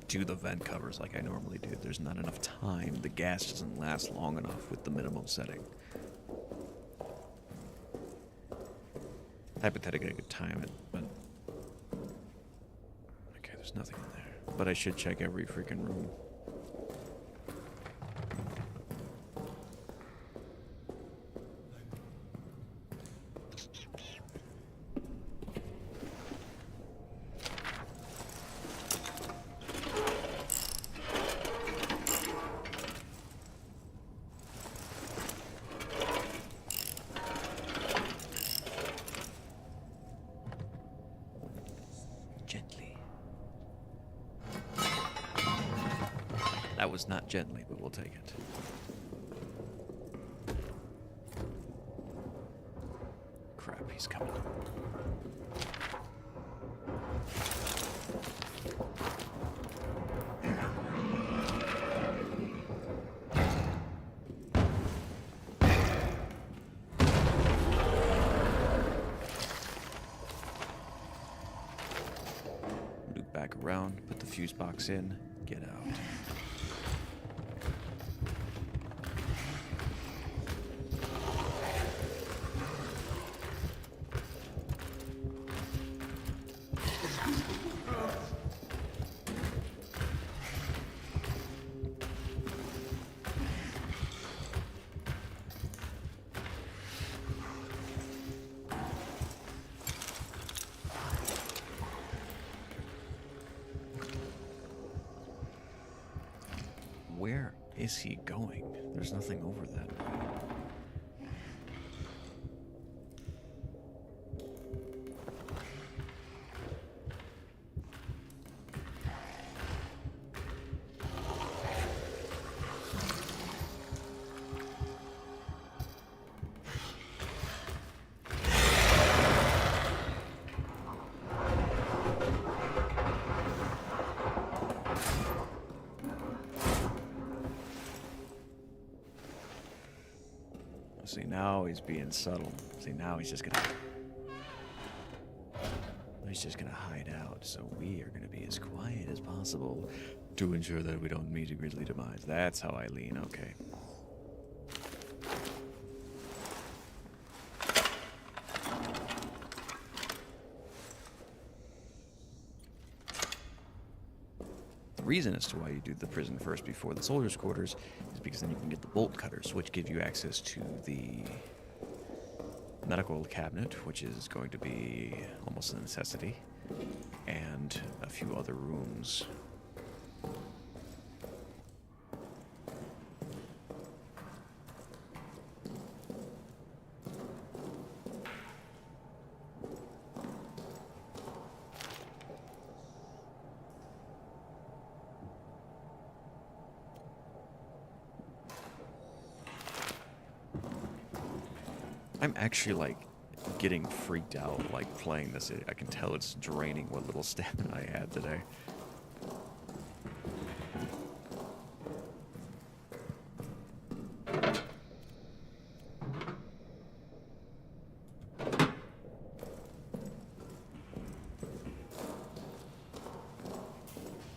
do the vent covers like I normally do. There's not enough time. The gas doesn't last long enough with the minimum setting. Hypothetically, I could time it, but... Okay, there's nothing in there. But I should check every freaking room. Gently. That was not gently, but we'll take it. Crap, he's coming. Loop back around, put the fuse box in, get out. Where is he going? There's nothing over that way. See, now he's being subtle. See, now he's just gonna hide out. So we are gonna be as quiet as possible to ensure that we don't meet a grisly demise. That's how I lean. Okay. The reason as to why you do the prison first before the soldiers' quarters is because then you can get the bolt cutters, which give you access to the medical cabinet, which is going to be almost a necessity, and a few other rooms. I'm actually, like, getting freaked out, like, playing this. I can tell it's draining what little stamina I had today.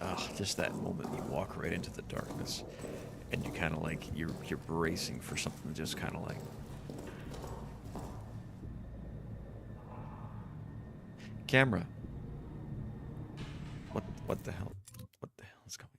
Ugh, just that moment you walk right into the darkness, and you kind of, like, you're bracing for something just kind of, like... Camera. What the hell? What the hell is going on?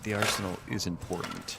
the arsenal is important.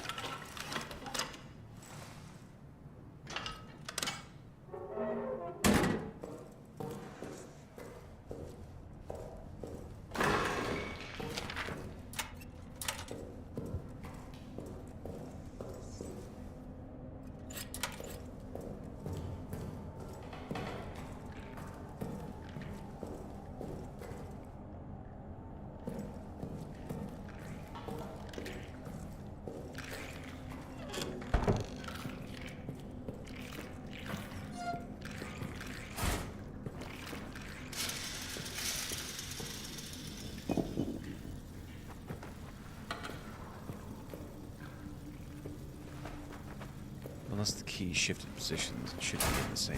Unless the key shifted positions, it should be the same.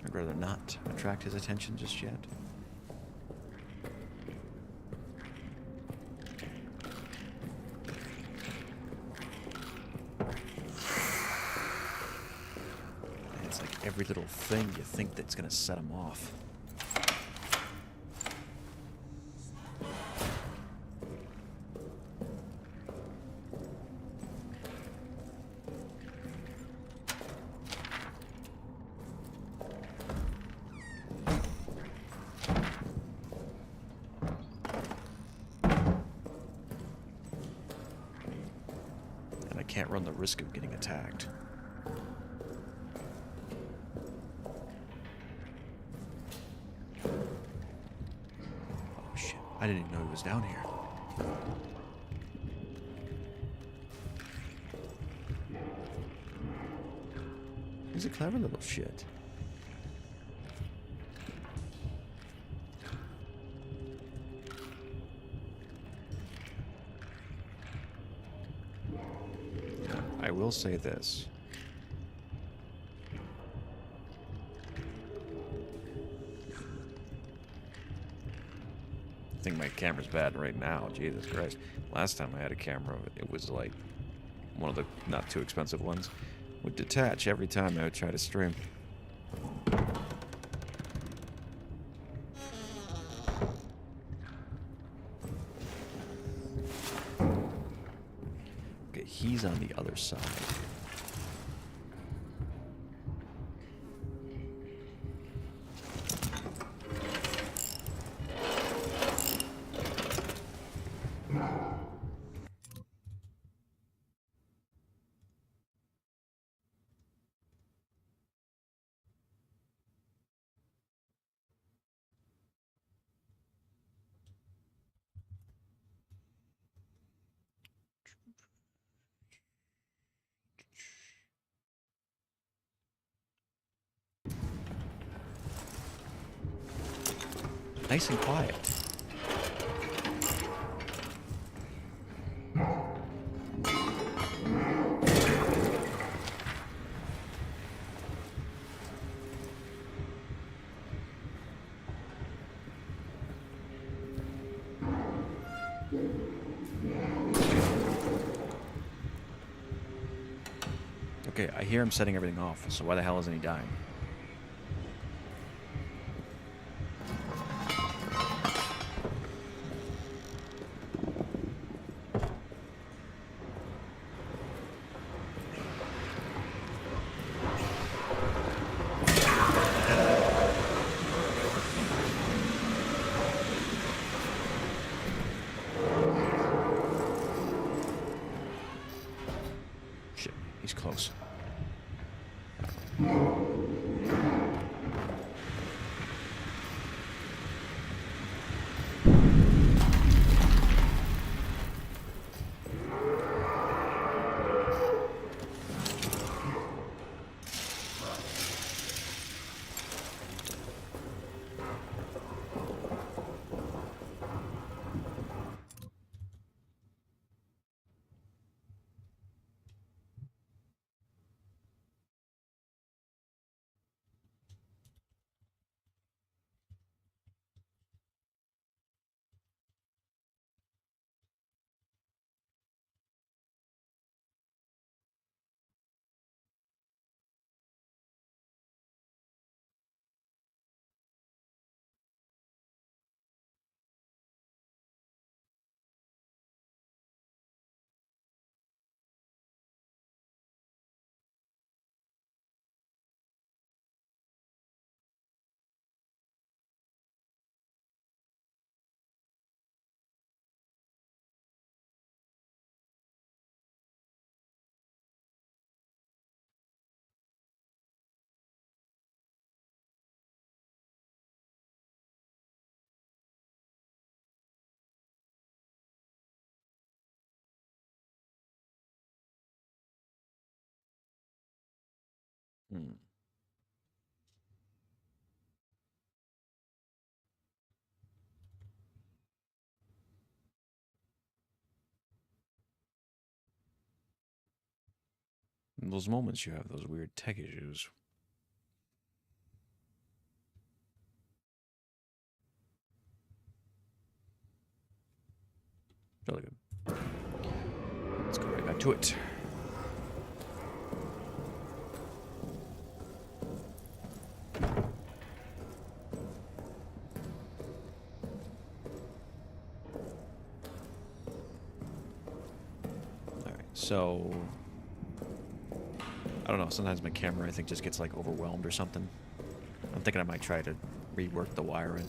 I'd rather not attract his attention just yet. And it's like every little thing you think that's gonna set him off. Can't run the risk of getting attacked. Oh shit, I didn't even know he was down here. He's a clever little shit. I will say this. I think my camera's bad right now. Jesus Christ. Last time I had a camera, it was like one of the not too expensive ones. Would detach every time I would try to stream. Okay, he's on the other side. Nice and quiet. Okay, I hear him setting everything off, so why the hell isn't he dying? Shit, he's close. Hmm. In those moments you have those weird tech issues. Really good. Let's go right back to it. Alright, so I don't know, sometimes my camera I think just gets like overwhelmed or something. I'm thinking I might try to rework the wiring.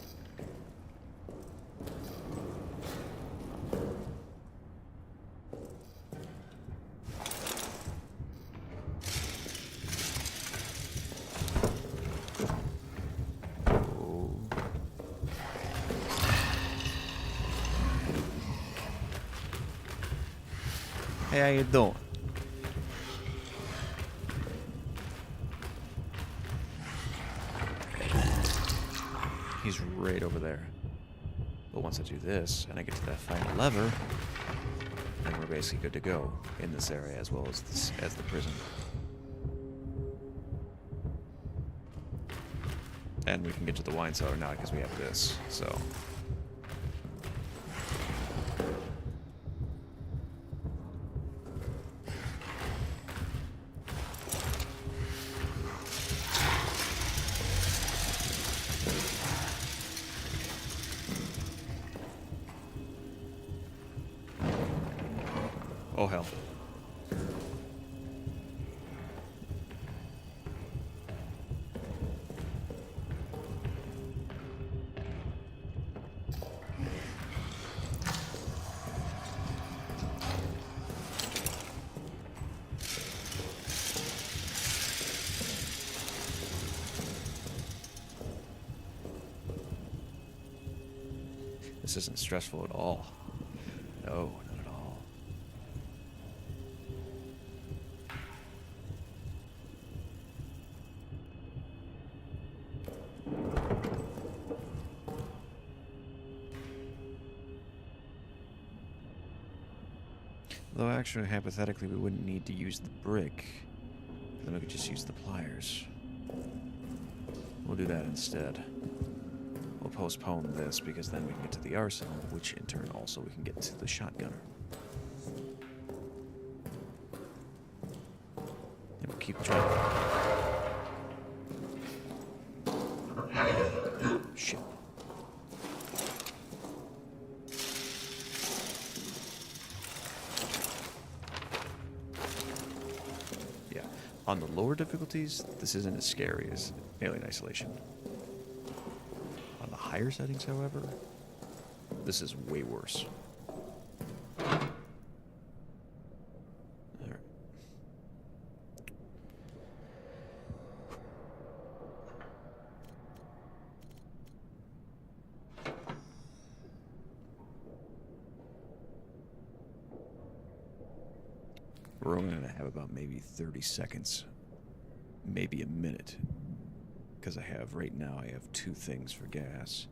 Hey, how you doing? He's right over there. But once I do this, and I get to that final lever, then we're basically good to go in this area as well as the prison. And we can get to the wine cellar now because we have this, so... Oh, hell. This isn't stressful at all. No, not at all. Though actually, hypothetically, we wouldn't need to use the brick. Then we could just use the pliers. We'll do that instead. We'll postpone this because then we can get to the arsenal, which in turn also we can get to the shotgunner. And we'll keep trying. Shit. Yeah. On the lower difficulties, this isn't as scary as Alien Isolation. On the higher settings, however, this is way worse. Alright. We're only going to have about maybe 30 seconds, maybe a minute. Because right now I have 2 things for gas.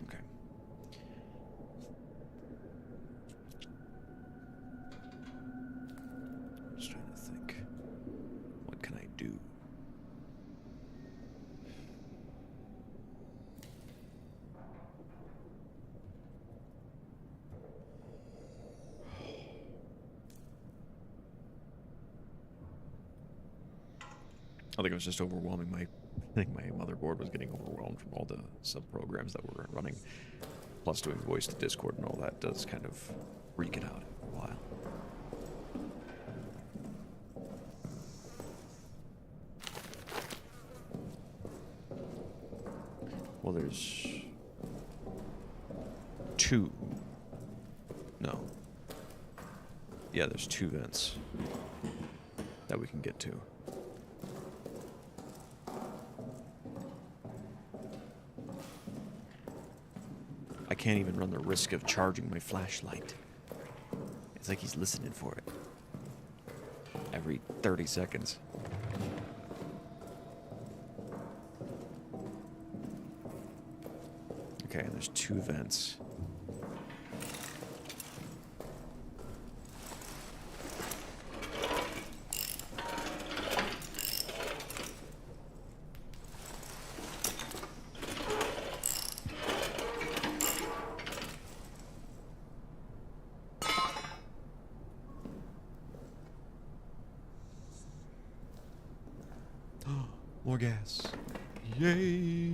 Okay. I'm just trying to think. What can I do? I think it was just overwhelming. I think my motherboard was getting overwhelmed from all the sub-programs that were running. Plus doing voice to Discord and all that does kind of wreak it out for a while. Well, there's 2. No. Yeah, there's 2 vents that we can get to. can't even run the risk of charging my flashlight. It's like he's listening for it. Every 30 seconds. Okay, and there's 2 vents. More gas. Yay!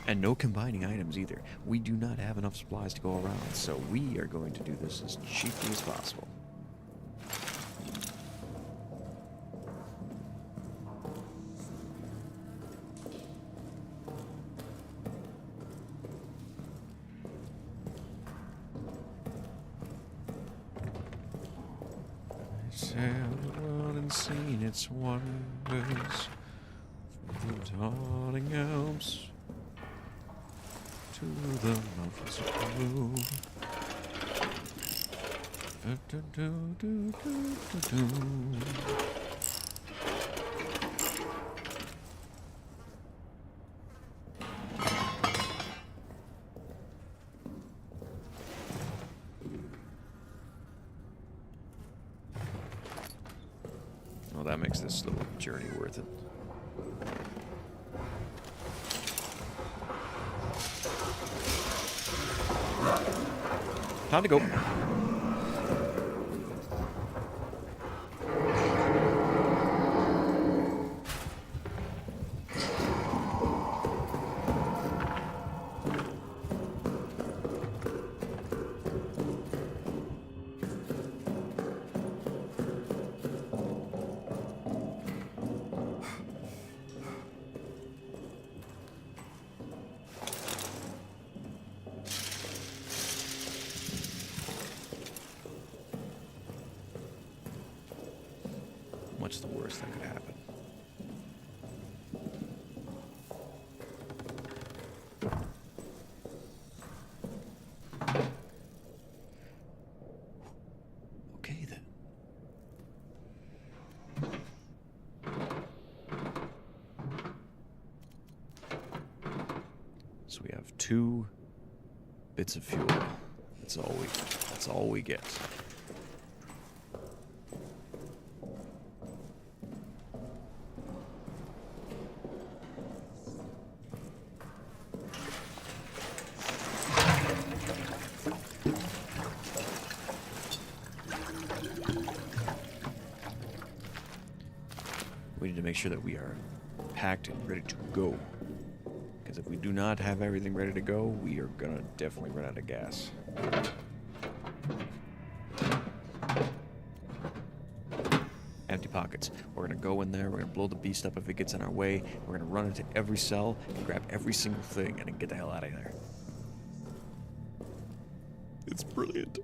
And no combining items either. We do not have enough supplies to go around, so we are going to do this as cheaply as possible. I sailed around and seen its wonders, from the dawning Alps to the mountains of blue. Well, that makes this little journey worth it. Time to go. What's the worst that could happen? Okay then. So we have 2 bits of fuel. That's all we get. We need to make sure that we are packed and ready to go. Because if we do not have everything ready to go, we are gonna definitely run out of gas. Empty pockets. We're gonna go in there, we're gonna blow the beast up if it gets in our way, we're gonna run into every cell and grab every single thing and then get the hell out of there. It's brilliant.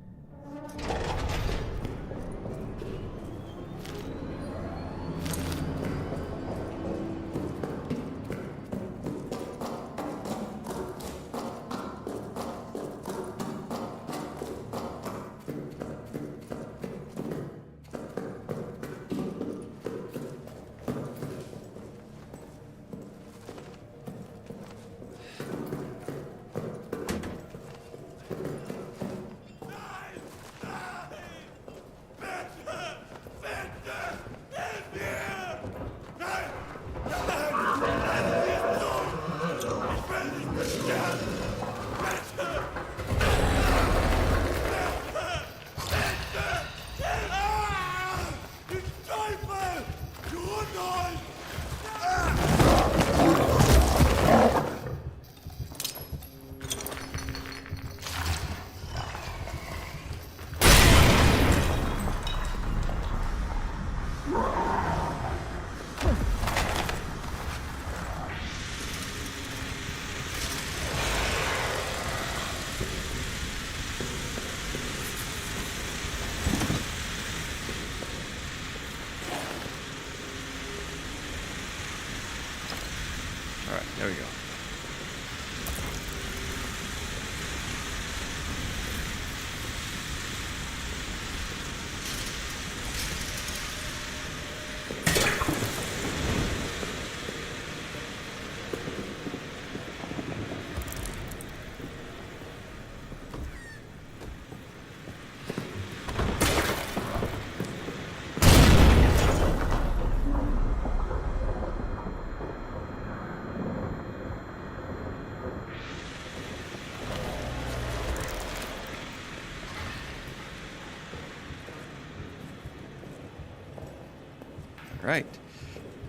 Right.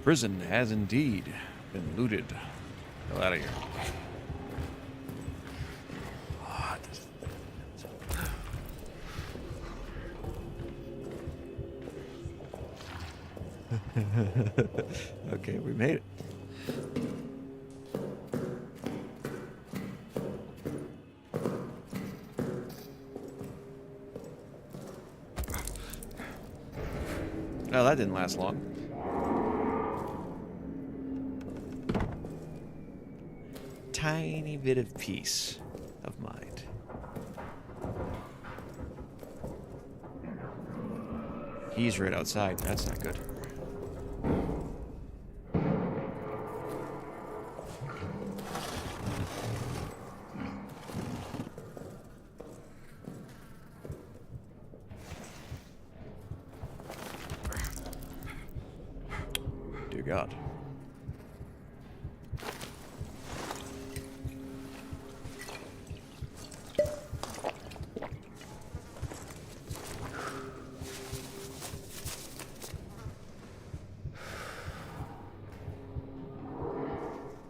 Prison has indeed been looted. Hell out of here. Okay, we made it. No, that didn't last long. Tiny bit of peace of mind. He's right outside. That's not good. Dear God.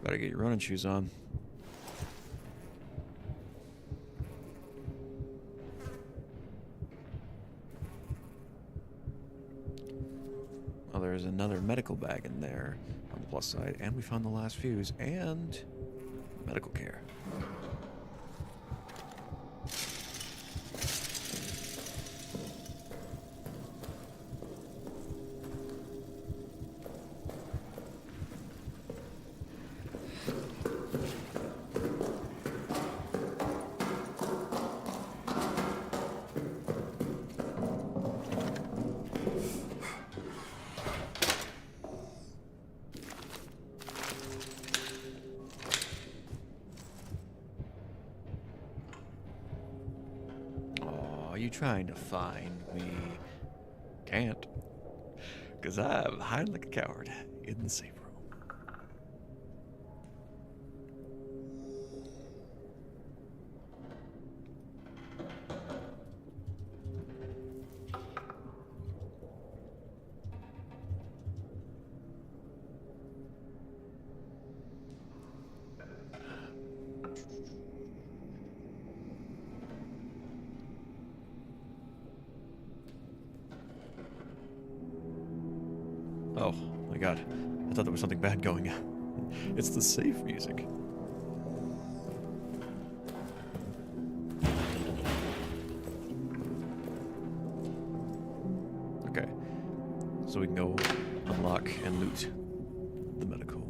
Better get your running shoes on. Oh, there's another medical bag in there on the plus side, and we found the last fuse and medical care. Are you trying to find me? Can't. Because I'm hiding like a coward in the safe room. Oh my god. I thought there was something bad going on. It's the safe music. Okay. So we can go unlock and loot the medical.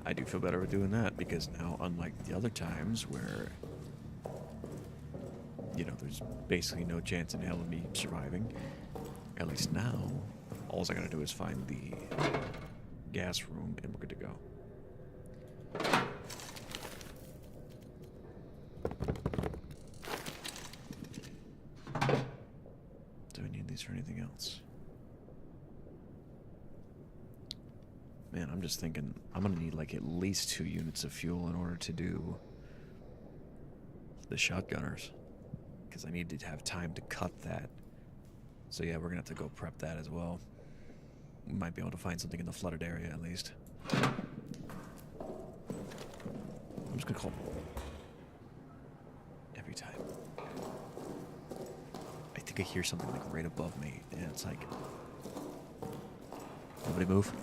I do feel better with doing that because now, unlike the other times where, you know, there's basically no chance in hell of me surviving, at least now, all I gotta do is find the gas room and we're good to go. Do I need these for anything else? Man, I'm just thinking I'm gonna need like at least 2 units of fuel in order to do the shotgunners, because I need to have time to cut that. So yeah, we're gonna have to go prep that as well. We might be able to find something in the flooded area at least. I'm just gonna call every time. I think I hear something like right above me, and it's like, nobody move.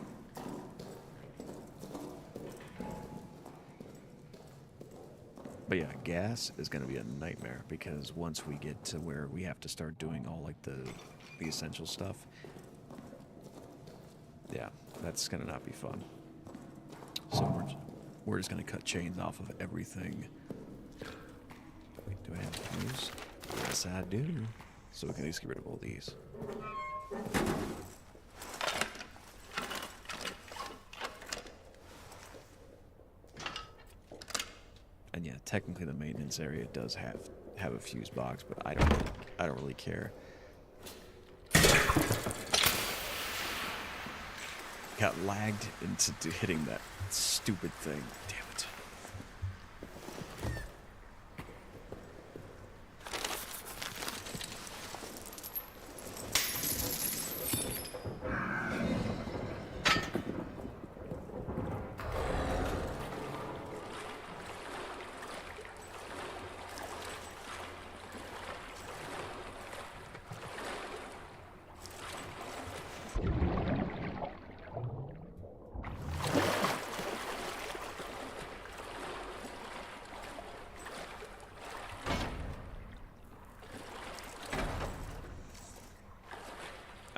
But yeah, gas is going to be a nightmare because once we get to where we have to start doing all like the essential stuff, yeah, that's going to not be fun. So we're just going to cut chains off of everything. Wait, do I have fuse? Yes, I do. So we can at least get rid of all these. technically the maintenance area does have a fuse box, but I don't really care. Got lagged into hitting that stupid thing. Damn it.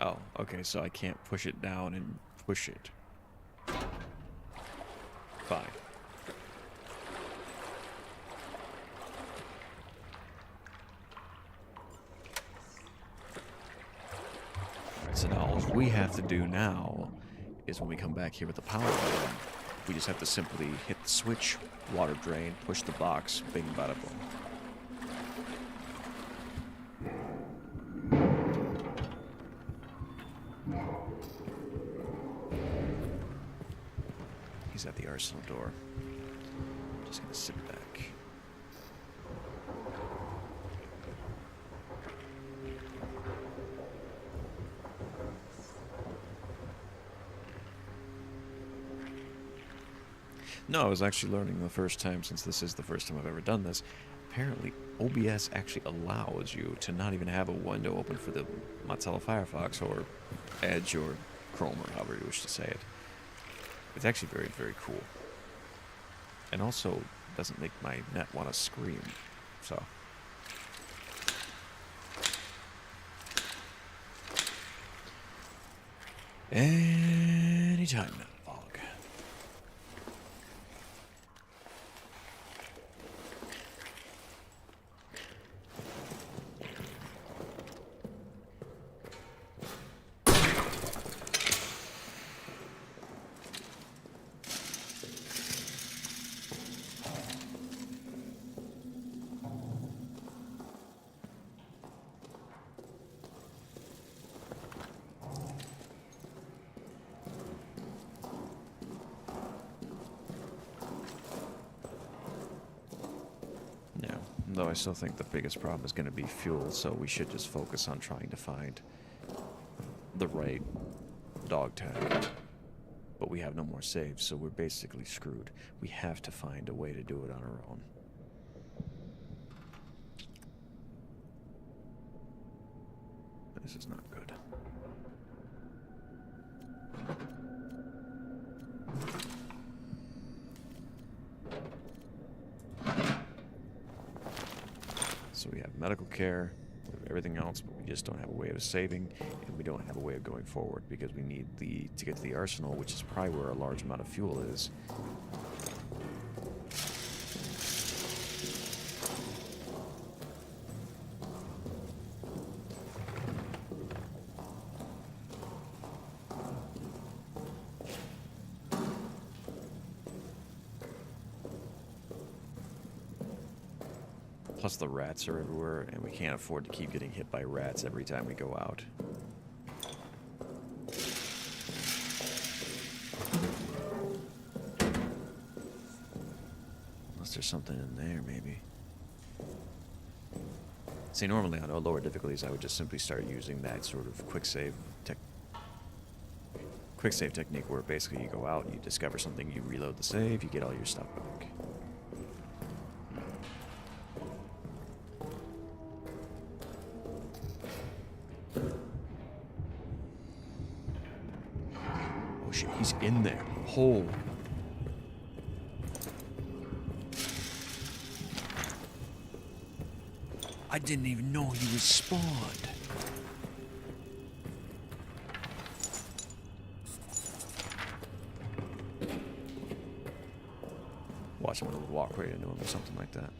Oh, okay, so I can't push it down and push it. Fine. Alright, so now all we have to do now is when we come back here with the power button, we just have to simply hit the switch, water drain, push the box, bing bada boom. He's at the arsenal door. Just gonna sit back. No, I was actually learning the first time, since this is the first time I've ever done this. Apparently, OBS actually allows you to not even have a window open for the Mozilla Firefox or Edge or Chrome or however you wish to say it. It's actually very, very cool. And also doesn't make my net want to scream. So. Anytime now, Fog. Though I still think the biggest problem is going to be fuel, so we should just focus on trying to find the right dog tag. But we have no more saves, so we're basically screwed. We have to find a way to do it on our own. This is not good. So we have medical care, we have everything else, but we just don't have a way of saving, and we don't have a way of going forward because we need to get to the arsenal, which is probably where a large amount of fuel is. Plus the rats are everywhere, and we can't afford to keep getting hit by rats every time we go out. Unless there's something in there, maybe. See, normally on lower difficulties, I would just simply start using that sort of quick save technique where basically you go out, you discover something, you reload the save, you get all your stuff back. Oh shit, he's in there. Oh. I didn't even know he was spawned. Watch him walk right into him or something like that.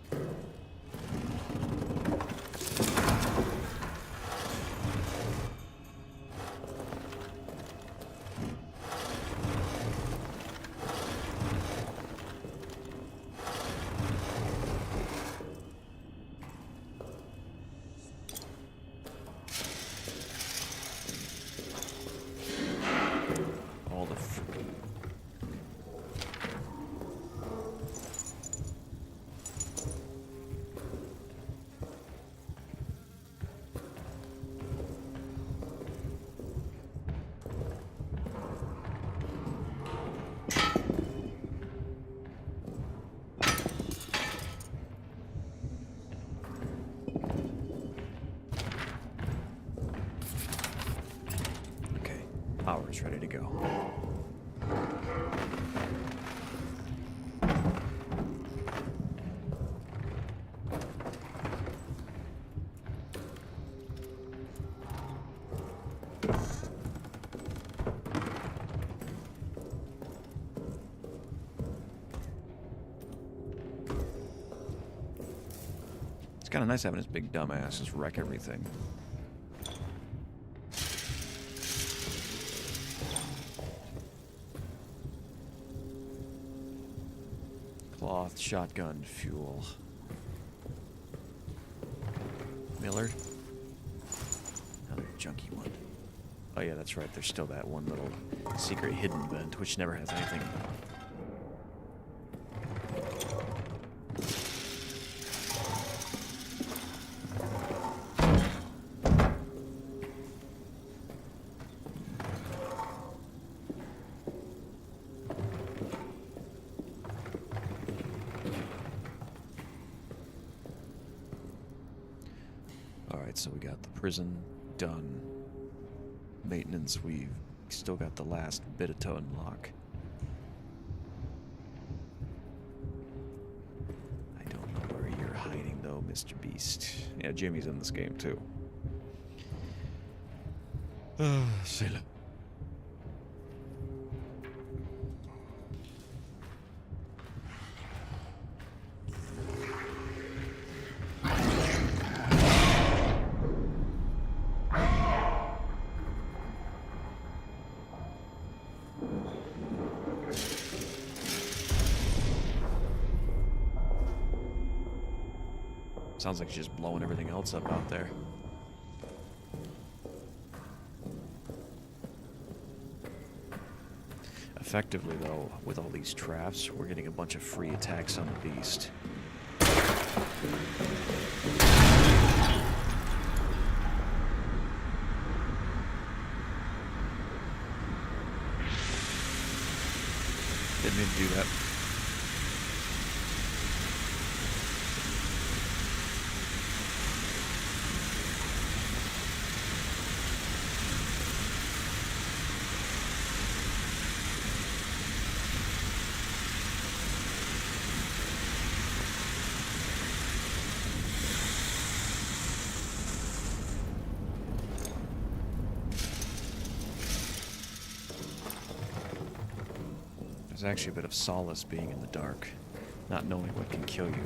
Power is ready to go. It's kind of nice having his big dumb ass just wreck everything. Cloth, shotgun, fuel. Miller. Another junky one. Oh yeah, that's right. There's still that one little secret hidden vent, which never has anything. So we got the prison done. Maintenance, we've still got the last bit of to unlock. I don't know where you're hiding though, Mr. Beast. Yeah, Jimmy's in this game too. Sailor. Sounds like she's just blowing everything else up out there. Effectively, though, with all these traps, we're getting a bunch of free attacks on the beast. Didn't mean to do that. There's actually a bit of solace being in the dark, not knowing what can kill you.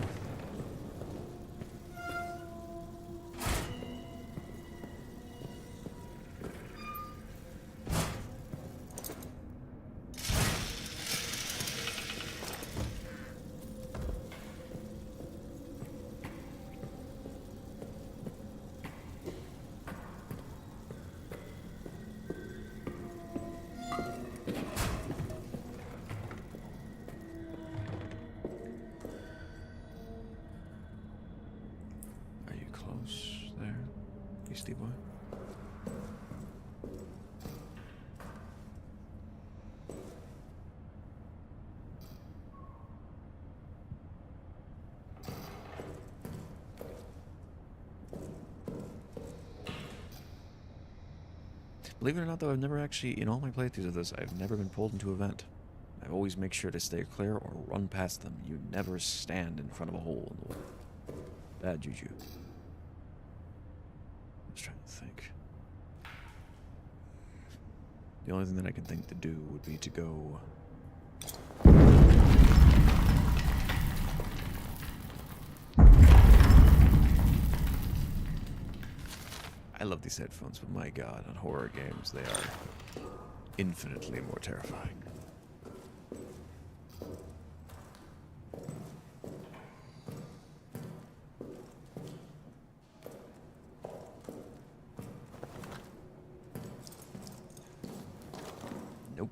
Beastie boy. Believe it or not, though, I've never actually, in all my playthroughs of this, I've never been pulled into a vent. I always make sure to stay clear or run past them. You never stand in front of a hole in the wall. Bad juju. I was trying to think. The only thing that I can think to do would be to go... I love these headphones, but my god, on horror games, they are infinitely more terrifying. Nope.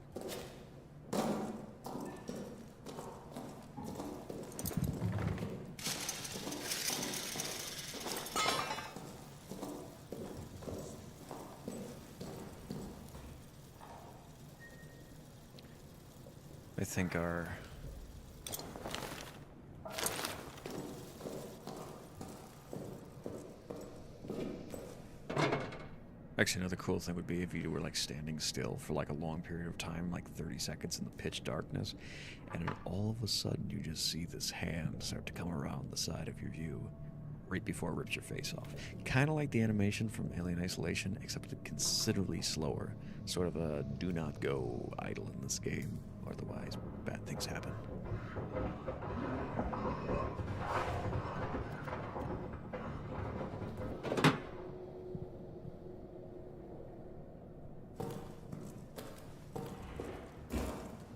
I think our... Actually, another cool thing would be if you were like standing still for like a long period of time, like 30 seconds in the pitch darkness, and then all of a sudden you just see this hand start to come around the side of your view right before it rips your face off. Kind of like the animation from Alien Isolation, except considerably slower. Sort of a do not go idle in this game, otherwise bad things happen.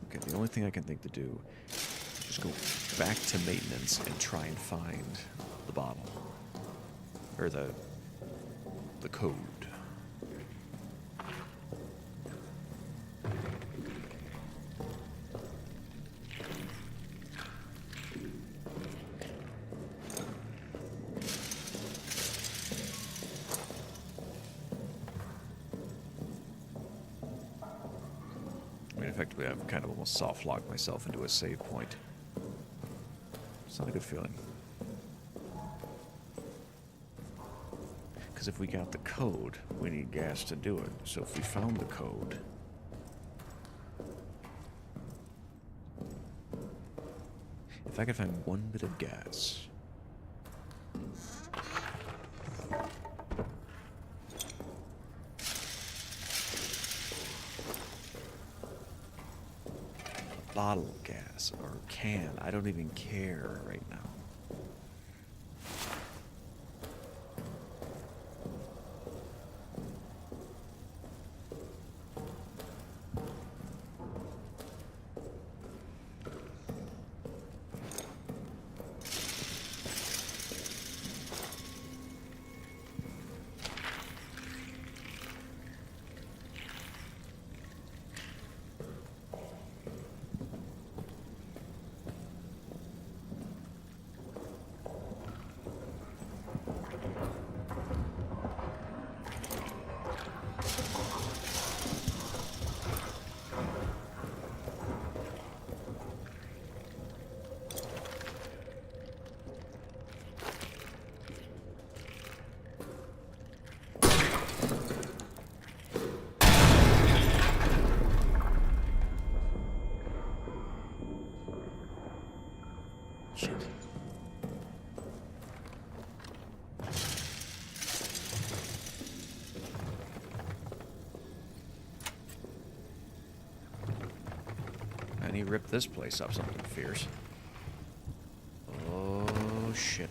Okay, the only thing I can think to do is just go back to maintenance and try and find the bottle. Or the code. I mean, effectively, I've kind of almost soft-locked myself into a save point. It's not a good feeling. Because if we got the code, we need gas to do it. So if we found the code... If I could find one bit of gas... bottle of gas or can, I don't even care right now. Shit. And he ripped this place up something fierce. Oh, shit.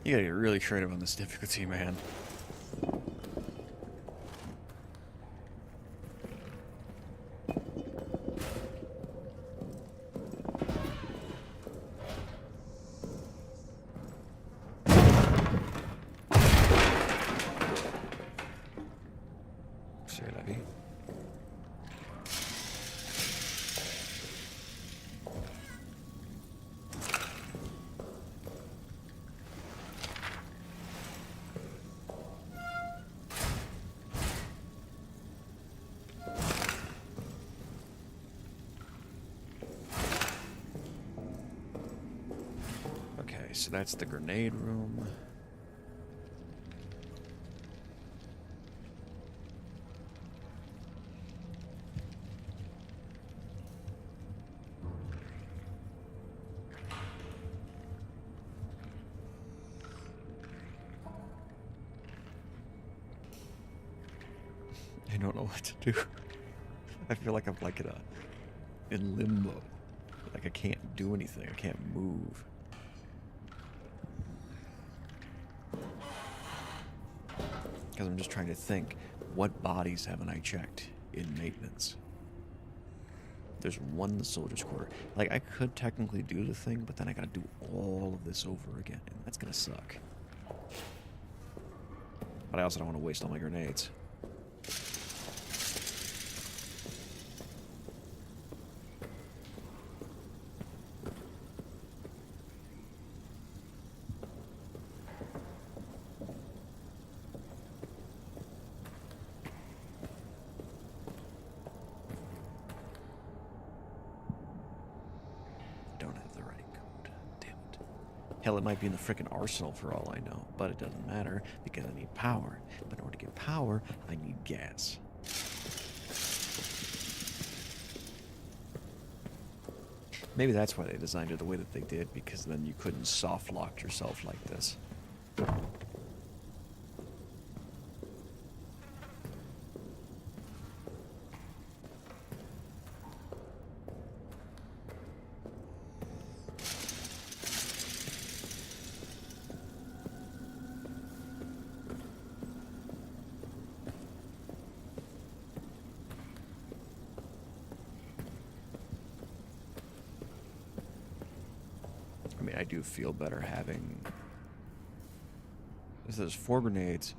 You gotta get really creative on this difficulty, man. C'est la vie. Okay, so that's the grenade room. I don't know what to do. I feel like I'm like in limbo. Like I can't do anything. I can't move. Because I'm just trying to think, what bodies haven't I checked in maintenance? There's one in the soldier's quarter. Like, I could technically do the thing, but then I gotta do all of this over again, and that's gonna suck. But I also don't want to waste all my grenades. Don't have the right code. Damn it. Hell, it might be in the frickin' arsenal for all I know, but it doesn't matter because I need power. But in order to get power, I need gas. Maybe that's why they designed it the way that they did, because then you couldn't soft lock yourself like this. I mean, I do feel better having... There's 4 grenades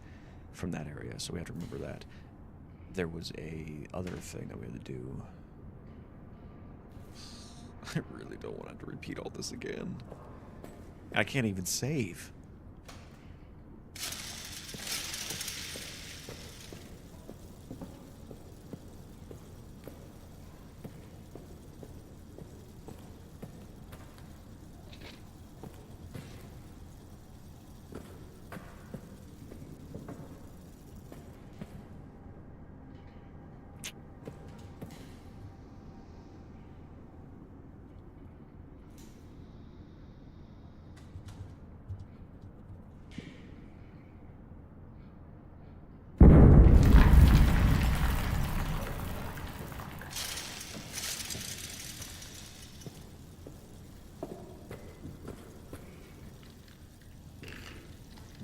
from that area, so we have to remember that. There was a other thing that we had to do. I really don't want to have to repeat all this again. I can't even save.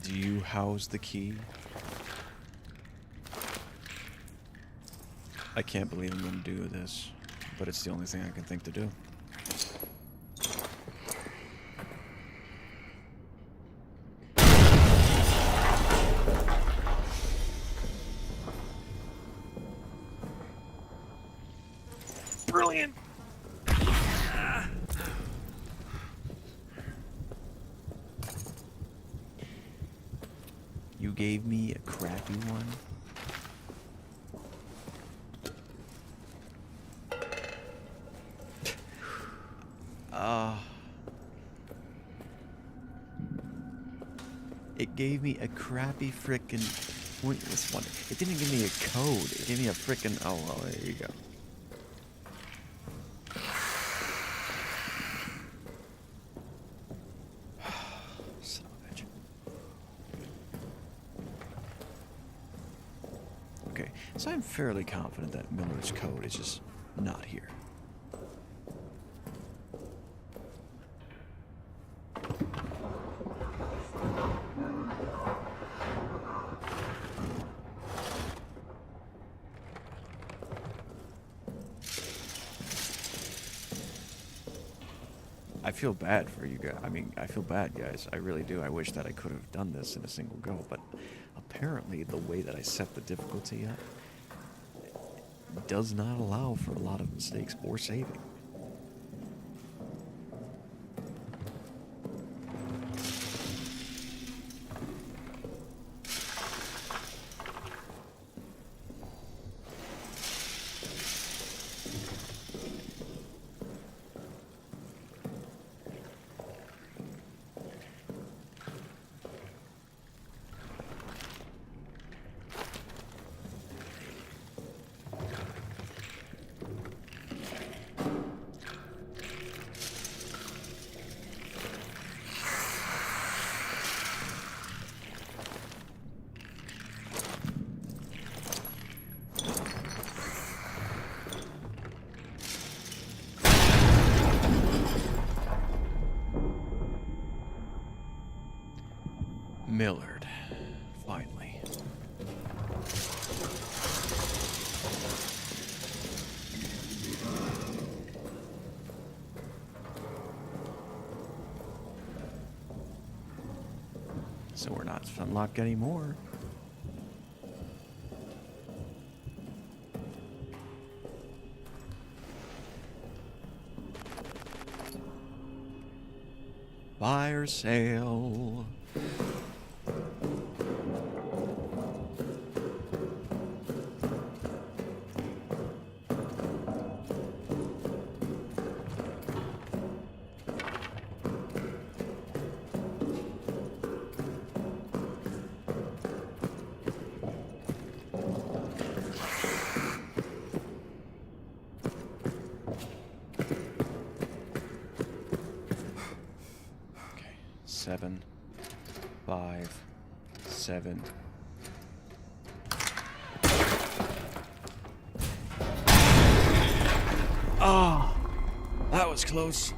Do you house the key? I can't believe I'm going to do this, but it's the only thing I can think to do. Brilliant! You gave me a crappy one? It gave me a crappy frickin' pointless one. It didn't give me a code. It gave me a frickin'... Oh, well, there you go. Son of a bitch. Okay, so I'm fairly confident that Miller's code is just not here. I feel bad for you guys. I mean, I feel bad, guys. I really do. I wish that I could have done this in a single go, but apparently the way that I set the difficulty up does not allow for a lot of mistakes or saving. Millard, finally. So we're not unlocked anymore. Fire sale. Okay, 7, 5, 7. Oh, that was close.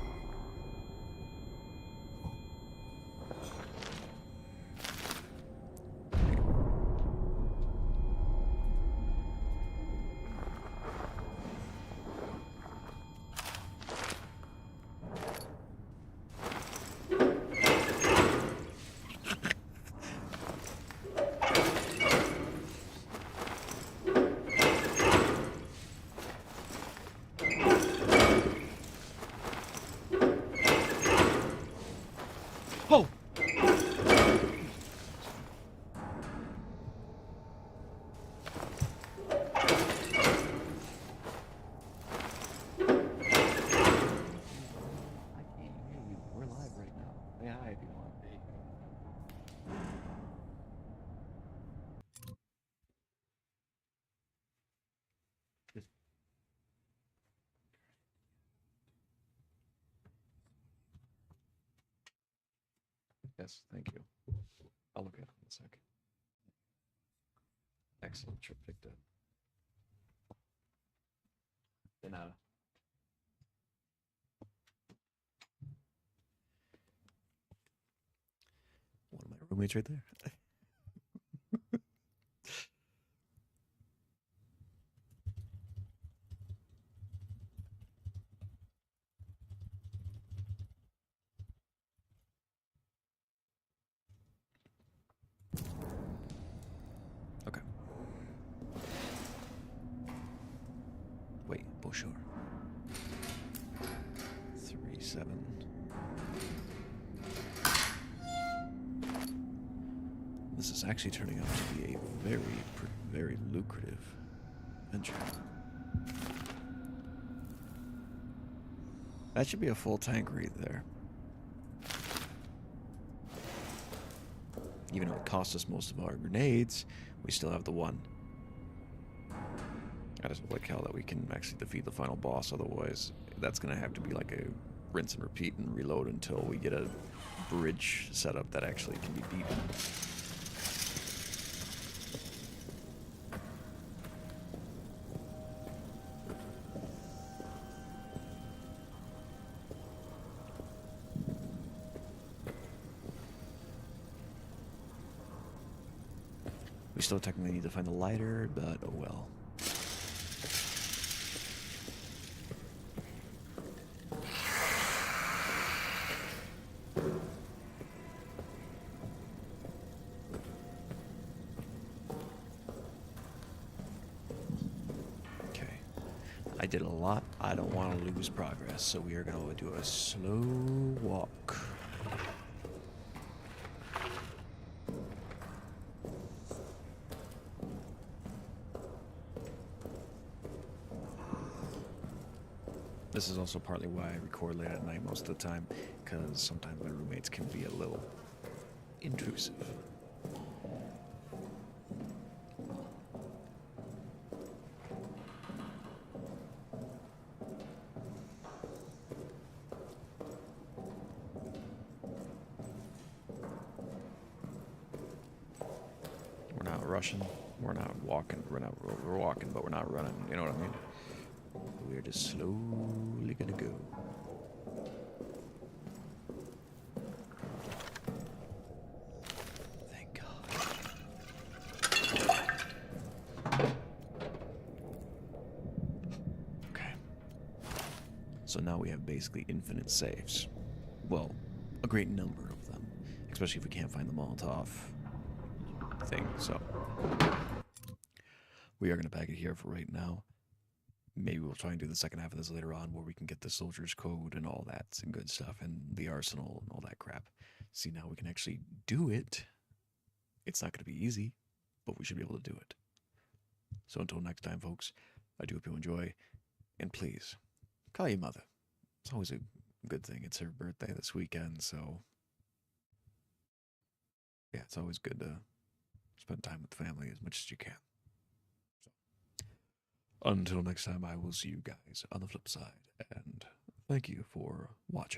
Oh! We're live right now. Say hi if you want. Yes, thank you. I'll look at it in a sec. Excellent trip picked up. De nada. One of my roommates right there. Okay. Wait, Bonjour. 3, 7. This is actually turning out to be a very lucrative venture. That should be a full tank right there. Even though it cost us most of our grenades, we still have the one. I just like how that we can actually defeat the final boss, otherwise that's gonna have to be like a rinse and repeat and reload until we get a bridge setup that actually can be beaten. We still technically need to find the lighter, but oh well. Okay. I did a lot. I don't want to lose progress, so we are going to do a slow walk. This is also partly why I record late at night most of the time, because sometimes my roommates can be a little intrusive. We're not rushing, we're not walking, we're walking, but we're not running, you know what I mean? We're just slowly gonna go. Thank God. Okay. So now we have basically infinite saves. Well, a great number of them. especially if we can't find the Molotov thing. So we are going to pack it here for right now. Maybe we'll try and do the second half of this later on, where we can get the soldier's code and all that and good stuff, and the arsenal and all that crap. See, now we can actually do it. It's not going to be easy, but we should be able to do it. So until next time, folks, I do hope you enjoy, and please, call your mother. It's always a good thing. It's her birthday this weekend, so yeah, it's always good to spend time with the family as much as you can. So, until next time, I will see you guys on the flip side, and thank you for watching.